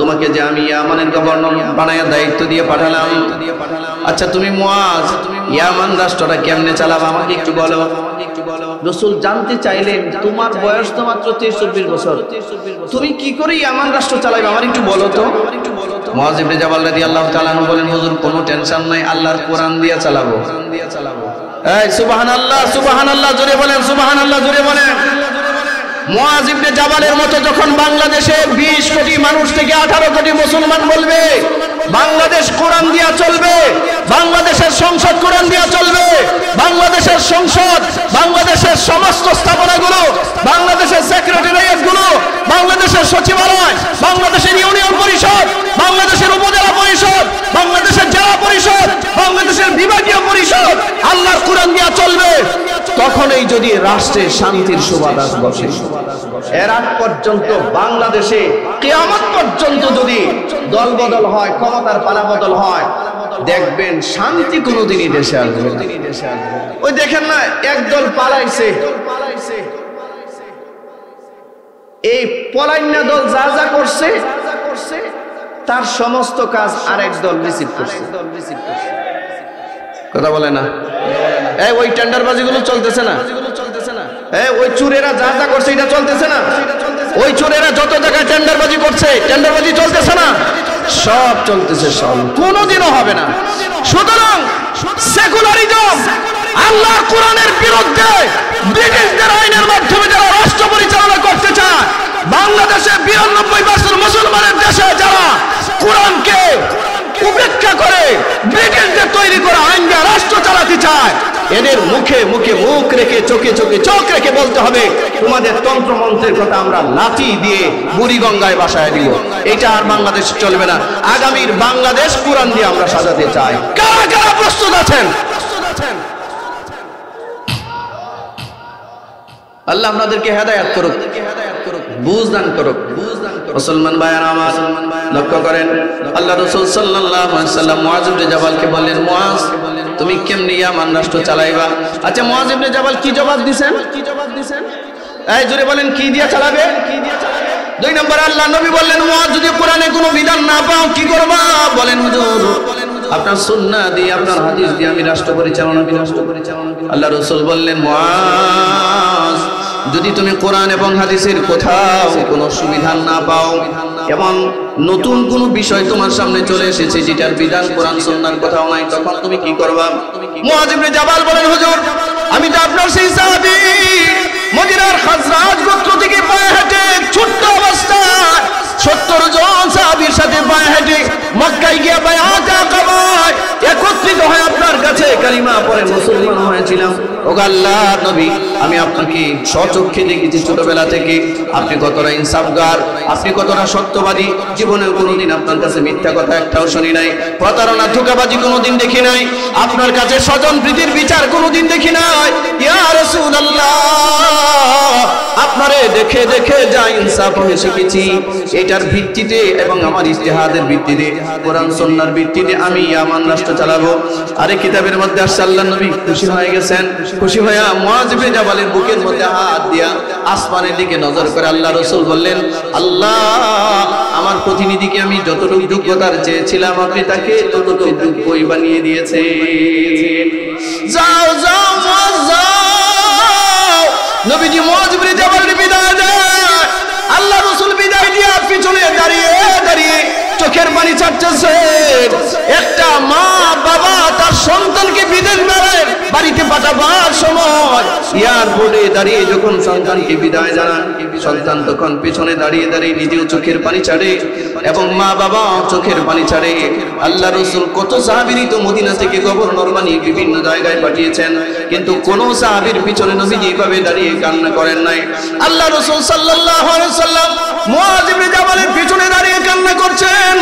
তোমাকে যে আমি ইয়ামানের গভর্নর বানায়া দায়িত্ব দিয়ে পাঠালাম, আচ্ছা তুমি মুআয ইয়ামান রাষ্ট্রটা কেমনে চালাবা আমাকে একটু বলো। রাসূল জানতে চাইলেন, তোমার বয়স তো মাত্র 23-24 বছর, তুমি কি করে ইয়ামান রাষ্ট্র চালাবে আমার একটু বলো তো। মুআয ইবনে জাবাল রাদিয়াল্লাহু তাআলা আনহু বলেন, হুজুর কোনো টেনশন নাই, আল্লাহর কোরআন দিয়ে চালাবো। এই সুবহানাল্লাহ, সুবহানাল্লাহ জোরে বলেন, সুবহানাল্লাহ জোরে বলেন। মুআয ইবনে জাবালের মতো যখন বাংলাদেশে 20 কোটি মানুষ থেকে 18 কোটি মুসলমান বলবে বাংলাদেশ কোরআন দিয়া চলবে, বাংলাদেশের সংসদ কোরআন দিয়া চলবে, বাংলাদেশের সংসদ, বাংলাদেশের সমস্ত স্থাপনাগুলো, বাংলাদেশের সেক্রেটারিয়েটগুলো, বাংলাদেশের সচিবালয়, বাংলাদেশের ইউনিয়ন পরিষদ, বাংলাদেশের উপজেলা পরিষদ, বাংলাদেশের জেলা পরিষদ, বাংলাদেশের বিভাগীয় পরিষদ আল্লাহর কোরআন দিয়া চলবে, তখনই যদি রাষ্ট্রে শান্তির সুবাতাস বসে। এর আগ পর্যন্ত বাংলাদেশে কিয়ামত পর্যন্ত যদি দল বদল হয়, ক্ষমতার পালা বদল হয়, দেখবেন শান্তি কোনোদিনই দেশে আসবে। ওই দেখেন না, একদল পালাইছে, এই পলাইনা দল যা যা করছে তার সমস্ত কাজ আরেক দল রিসিভ করছে। কথা বলে না, এই ওই টেন্ডারবাজিগুলো চলতেছে না, এই ওই চোরেরা যা যা করছে এটা চলতেছে না, ওই চোরেরা যত জায়গায় টেন্ডারবাজি করছে, টেন্ডারবাজি চলতেছে না, সব চলতেছে, সব কোনোদিনও হবে না। সুতরাং সেকুলারিজম, আল্লাহর কোরআনের বিরুদ্ধে ব্রিটিশদের আইনের মাধ্যমে যারা রাষ্ট্র পরিচালনা করতে চায়, বাংলাদেশে 92% মুসলমানের দেশে যারা কোরআনকে উপেক্ষা করে ব্রিটিশদের তৈরি করা আইন দিয়ে রাষ্ট্র চালাতে চায়, এদের মুখে মুখে মুখ রেখে, চোখে চোখে চোখ রেখে বলতে হবে, তোমাদের তন্ত্রমন্ত্রের কথা আমরা লাঠি দিয়ে বুড়িগঙ্গায় বাসায় দিব। এটা আর বাংলাদেশ চলবে না। আগামীর বাংলাদেশ কোরআন দিয়ে আমরা সাজাতে চাই। কারা কারা প্রস্তুত আছেন? আল্লাহ আপনাদেরকে হেদায়েত করুক, বুঝ দান করুক। মুসলমান ভাইয়েরা আমার লক্ষ্য করেন, আল্লাহ রাসূল সাল্লাল্লাহু আলাইহি ওয়াসাল্লাম মুআয ইবনে জাবালকে বললেন, মুআয তুমি কেমনে ইয়ামান রাষ্ট্র চালাইবা? আচ্ছা মুআয ইবনে জাবাল কি জবাব দিবেন? এই জোরে বলেন, কি দিয়ে চালাবে? 2 নম্বর আল্লাহ নবী বললেন, মুআয যদি কোরআনে কোনো বিধান না পাও কি করবা? বলেন, হুজুর আপনার সুন্নাহ দিয়ে, আপনার হাদিস দিয়ে আমি রাষ্ট্র পরিচালনা করব। আল্লাহ রাসূল বললেন, মুআয যদি তুমি কোরআন এবং হাদিসের কোথাও কোনো সুবিধান না পাও এবং নতুন কোনো বিষয় তোমার সামনে চলে এসেছে যেটার বিধান কোরআন সুন্নাহর কোথাও নাই, তখন তুমি কি করবা? মুআয ইবনে জাবাল বলেন, হুজুর আমি তো আপনার সেই সাহাবী, মদিনার খাজরাজ গোত্র থেকে পায়ে হেঁটে ছোট্ট অবস্থায় পায়ে হেঁটে মক্কায় গিয়ে বায়াত আকাবায় একত্রিত হয়ে আপনার কাছে কালিমা পড়ে মুসলমান হয়েছিলাম। ওগো আল্লাহর নবী, আমি আপনাকে স্বচক্ষে দেখেছি ছোটবেলা থেকে। আপনি কতটা ইনসাফগার, আপনি কতটা সত্যবাদী। জীবনে কোনোদিন আপনার কাছে মিথ্যা কথা একটাও শুনি নাই, প্রতারণা ধোঁকাবাজি কোনোদিন দেখি নাই, আপনার কাছে স্বজন প্রীতির বিচার কোনোদিন দেখি নাই। ইয়া রাসূলুল্লাহ, আপনারে দেখে দেখে যা ইনসাফ হয়ে শিখেছি, এটার ভিত্তিতে এবং আমার ইজতিহাদের ভিত্তিতে, কোরআন সুন্নাহর ভিত্তিতে আমি ইয়ামান রাষ্ট্র চালাবো। আরে কিতাবের মধ্যে আসছে আল্লাহর নবী খুশি হয়ে গেছেন। খুশি হয়ে মুআয ইবনে জাবালের বুকের মধ্যে হাত দিয়া আসমানের দিকে নজর করে আল্লাহ রাসূল বললেন, আল্লাহ, আমার প্রতিনিধিকে আমি যতটুকু যোগ্যতার চেয়েছিলাম আপনি তাকে ততটুকু যোগ্যই বানিয়ে দিয়েছেন। যাও যাও মুআয যাও। নবীজি মুআয ইবনে জাবালের বিদায় দেয়। আল্লাহ রাসূল বিদায় দিয়ে পিছনে দাঁড়িয়ে দাঁড়িয়ে চোখের পানি ছাড়তেছে। একটা মা বাবা তার সন্তানকে বিদেশ বাড়িতে পাঠাবার সময় এয়ারপোর্টে দাঁড়িয়ে যখন সন্তানকে বিদায় জানান, সন্তান তখন পিছনে দাঁড়িয়ে দাঁড়িয়ে নিজেও চোখের পানি ছাড়ে এবং মা বাবা চোখের পানি ছাড়ে। আল্লাহ রাসূল কত সাহাবীরই তো মদিনা থেকে গভর্নর বানিয়ে বিভিন্ন জায়গায় পাঠিয়েছেন, কিন্তু কোন সাহাবীর পিছনে নবীজি এভাবে দাঁড়িয়ে কান্না করেন নাই। আল্লাহ রাসূল সাল্লাল্লাহু আলাইহি ওয়াসাল্লাম মুআয ইবনে জাবালের পিছনে দাঁড়িয়ে কান্না করছেন।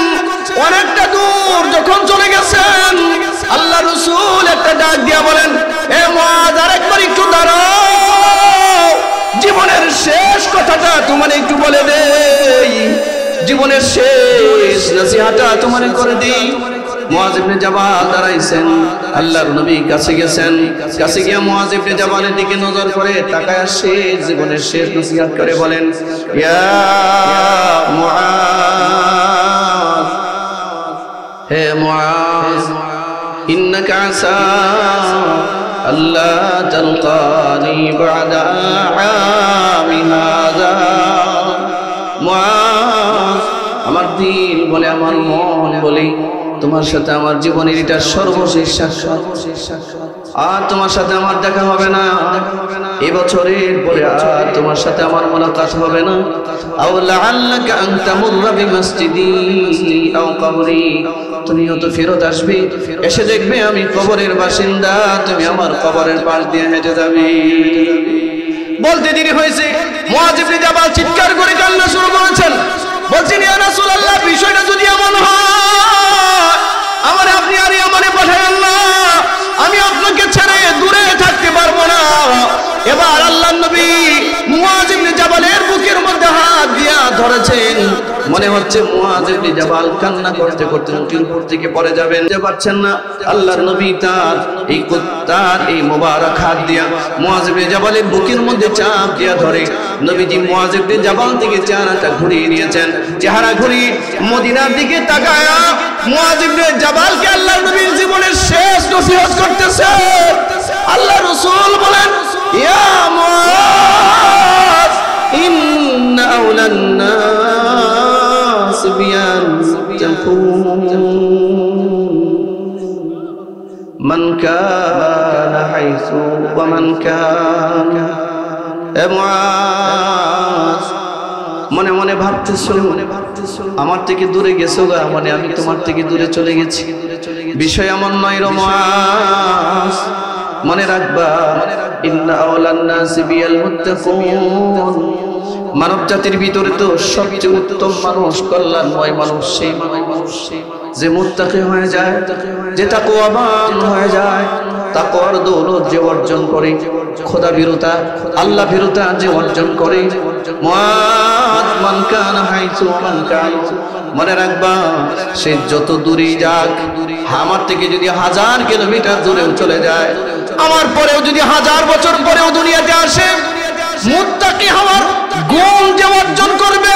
অনেকটা দূর যখন চলে গেছেন, আল্লাহ রাসূল একটা ডাক দিয়া বলেন, এ মুআয, আরেকবার একটু দাঁড়াও, জীবনের শেষ কথাটা তোমার একটু বলে দেই, জীবনের শেষ নসিহতটা তোমার করে দেই। মুআয ইবনে জাবাল দাঁড়াইছেন, আল্লাহর নবী কাছে গেছেন। কাছে গিয়ে মুআয ইবনে জাবালের দিকে নজর করে তাকায় শেষ জীবনের শেষ নসিহত করে বলেন, ইয়া মুআয, হে মুআয, ইন্নাকা আসা আল্লাহ তালকানি বা'দা আami হাযা। মুআয, আমার দিল বলে, আমার মন বলে, তোমার সাথে আমার জীবনের এটা সর্বশেষ সাক্ষাৎ, আর তোমার সাথে আমার দেখা হবে না। এবছরের পরে আর তোমার সাথে আমার মুলাকাত হবে না। আও লাআল্লাকা আন তামুররা বিমাসজিদি আও কবরি, তুমিও তো ফেরত আসবে, এসে দেখবে আমি কবরের বাসিন্দা, তুমি আমার কবরের পাশ দিয়ে হেঁটে যাবে। বলতে দেরি হয়েছে, মুআয ইবনে জাবাল চিৎকার করে কান্না শুরু করেছেন। বলছেন, ইয়া রাসূলুল্লাহ, বিষয়টা যদি এমন হয়, আমার আপনি আর আমারে পাঠাবেন না, আমি আপনাকে ছেড়ে দূরে থাকতে পারবো না। এবার আল্লাহর নবী মুআয ইবনে জাবালের বুকের মধ্যে হাত দিয়া ধরেছেন। মনে হচ্ছে মুআয ইবনে জাবাল কান্না করতে করতে মুখের উপর থেকে পড়ে যাবেন, যে পারছেন না। আল্লাহর নবী তার এই মোবারক হাত দিয়া মুআয ইবনে জাবালের বুকের মধ্যে চাপ দিয়া ধরে নবীজি মুআয ইবনে জাবাল থেকে চেহারাটা ঘুরিয়ে নিয়েছেন। চেহারা ঘুরিয়ে মদিনার দিকে তাকায়া মুআয ইবনে জাবালকে আল্লাহর নবীর জীবনের শেষ নসিহত করতেছে। আল্লাহ রাসূল বলেন, ইয়া মুআয, ইন্না আওলান নাস বিয়ান্তাকুন মান কানা হাইসু ওয়া মান কানা। এ মুআয, মনে মনে ভাবতেছো আমার থেকে দূরে গেছো গা, মানে আমি তোমার থেকে দূরে চলে গেছি। বিষয় এমন নয় রে মুআয, মনে রাখবা, ইন্না আওলান নাস বিল মুত্তাকুন, মানব জাতির ভিতরে তো সবচেয়ে উত্তম মানুষ, কল্যাণময় মানুষ সেই মানুষ যে মুত্তাকি হয়ে যায়, যে তাকওয়াবান হয়ে যায়, তাকওয়ার দৌলত যে অর্জন করে, খোদা ভীরুতা, আল্লাহ ভীরুতা যে অর্জন করে। মুআয, মান কানা হাইসু ওয়া মান কানা, মনে রাখবা, সে যত দূরে যাক, আমার থেকে যদি 1000 কিলোমিটার দূরেও চলে যায়, আমার পরেও যদি 1000 বছর পরেও দুনিয়াতে আসে, মুত্তাকি হওয়ার গুণ যে অর্জন করবে,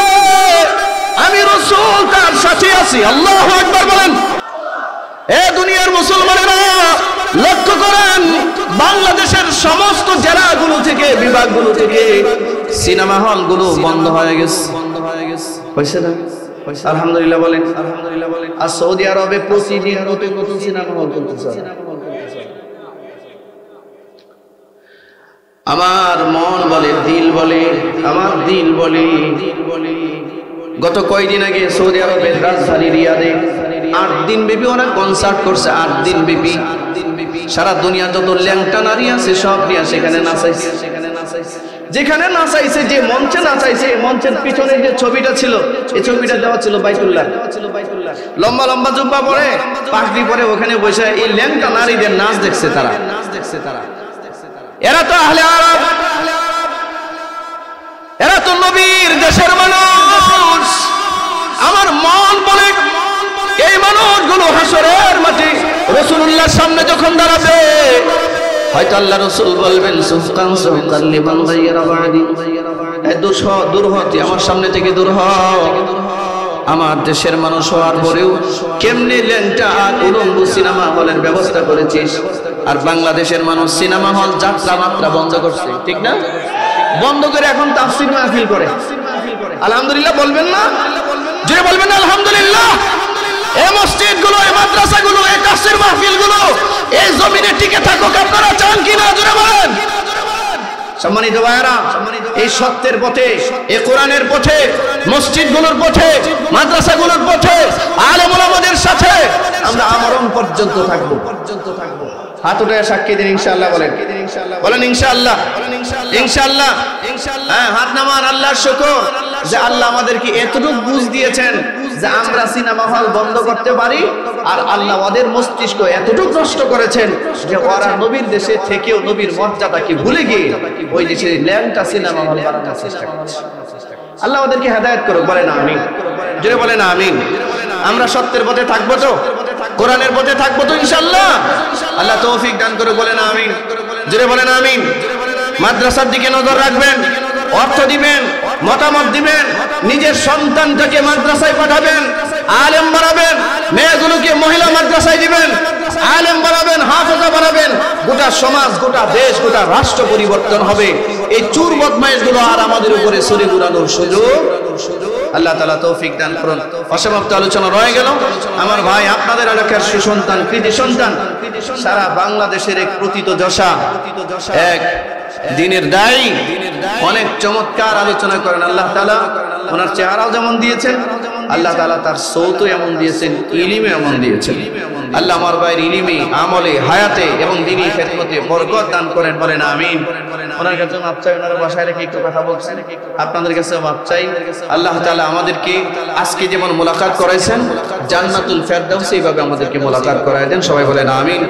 আমি রাসূল তার সাথে আছি। আল্লাহু আকবার বলেন। এ দুনিয়ার মুসলমানেরা, লক্ষ্য করেন, বাংলাদেশের সমস্ত জেলাগুলো থেকে, বিভাগগুলো থেকে সিনেমা হলগুলো বন্ধ হয়ে গেছে। হয়েছে না? আলহামদুলিল্লাহ বলেন। আর সৌদি আরবে প্রতিদিন নতুন নতুন সিনেমা হল চলতেছে। আমার মন বলে, দিল বলে, আমার দিল বলে, গত কয়েকদিন আগে সৌদি আরবের রাজধানী রিয়াদে 8 দিন ব্যাপী ওরা কনসার্ট করছে। 8 দিন ব্যাপী সারা দুনিয়া যত ল্যাংটা নারী আছে সব নিয়ে সেখানে নাচাইছে। যেখানে নাচাইছে, যে মঞ্চে নাচাইছে, মঞ্চের পিছনে যে ছবিটা ছিল, এই ছবিটা দেওয়া ছিল বাইতুল্লাহ। লম্বা লম্বা জুব্বা পরে, পাগড়ি পরে ওখানে বসে এই ল্যাংটা নারীদের নাচ দেখছে তারা। এরা তো আহলে আরব, এরা তো নবীর দেশের মানুষ। আমার মন বলে এই মানুষগুলো হাসরের মাঠে রাসূলুল্লাহর সামনে যখন দাঁড়াবে, হয়তো আল্লাহ রাসূল বলবেন সুফকান সুফকান লিমান গায়রা বাদি, দূর হ, তুই আমার সামনে থেকে দূর হ। আমার দেশের মানুষ হওয়ার পরেও কেমনে ল্যাংটা আর উলঙ্গ সিনেমা হলের ব্যবস্থা করেছিস, আর বাংলাদেশের মানুষ সিনেমা হল যাত্রা মাত্রা বন্ধ করছে, ঠিক না? বন্ধ করে এখন তাফসীর মাহফিল করে। আলহামদুলিল্লাহ বলবেন না? যে বলবেন আলহামদুলিল্লাহ। এই মসজিদগুলো, এই মাদ্রাসাগুলো, এই তাফসীর মাহফিলগুলো এই জমিনে টিকে থাকুক আপনারা চান কি না? জোরে বলেন। সম্মানিত ভাইরা, এই সত্যের পথে, এই কোরআনের পথে, মসজিদগুলোর পথে, মাদ্রাসাগুলোর পথে, আলেম ওলামাদের সাথে আমরা আমরণ পর্যন্ত থাকব। হাত উঠে সাক্ষী দিন ইনশাআল্লাহ। বলেন বলেন ইনশাআল্লাহ। ইনশাআল্লাহ। হ্যাঁ, হাত নামান। আল্লাহর শুকর যে আল্লাহ আমাদেরকে এতটুকু বুঝ দিয়েছেন যে আমরা সিনেমা হল বন্ধ করতে পারি, আর আল্লাহ ওদের মস্তিষ্ক এতটুকু নষ্ট করেছেন যে ওরা নবীর দেশে থেকেও নবীর মর্যাদাকে ভুলে গিয়ে ওই দেশে ল্যাংটা সিনেমা হল বানানোর চেষ্টা করছে। আল্লাহ ওদেরকে হেদায়েত করুক। বলেন আমিন। জোরে বলেন আমিন। আমরা সত্যের পথে থাকবো তো, কোরআনের পথে থাকবো তো ইনশাআল্লাহ। আল্লাহ তৌফিক দান করুক। বলেন আমিন। জোরে বলেন আমিন। মাদ্রাসার দিকে নজর রাখবেন, অর্থ দিবেন, মতামত দিবেন, নিজের সন্তানটাকে মাদ্রাসায় পাঠাবেন, আলেম বানাবেন, মেয়েগুলোকে মহিলা মাদ্রাসায় দিবেন, আলেম বানাবেন, হাফেজা বানাবেন। গোটা সমাজ, গোটা দেশ, গোটা রাষ্ট্র পরিবর্তন হবে। এই চুর বদমাইশগুলো আর আমাদের উপরে ছড়ি ঘুরানোর সুযোগ আল্লাহ তাআলা তৌফিক দান করুন। অসমাপ্ত আলোচনা রয়ে গেল। আমার ভাই, আপনাদের এলাকার সুসন্তান, কৃতি সন্তান, সারা বাংলাদেশের এক প্রতীত যশা, এক দিনের দায়ী, অনেক চমৎকার আলোচনা করেন। আল্লাহ তাআলা ওনার চেহারাও যেমন দিয়েছেন, আল্লাহ তাআলা তার সৌত এমন দিয়েছেন, ইলমে এমন দিয়েছেন। আল্লাহ আমার ভাইয়ের ইলমে, আমলে, হায়াতে এবং দ্বীনি খেদমতে বরকত দান করেন। বলেন আমিন। ওনার কাছে মাপ চাই, ওনার বাসায় রেখে একটু কথা বলছেন, আপনাদের কাছে মাপ চাই। আল্লাহ তাআলা আমাদেরকে আজকে যেমন মোলাকাত করাইছেন, জান্নাতুল ফেরদাউস এইভাবে আমাদেরকে মোলাকাত করায় দেন। সবাই বলেন আমিন।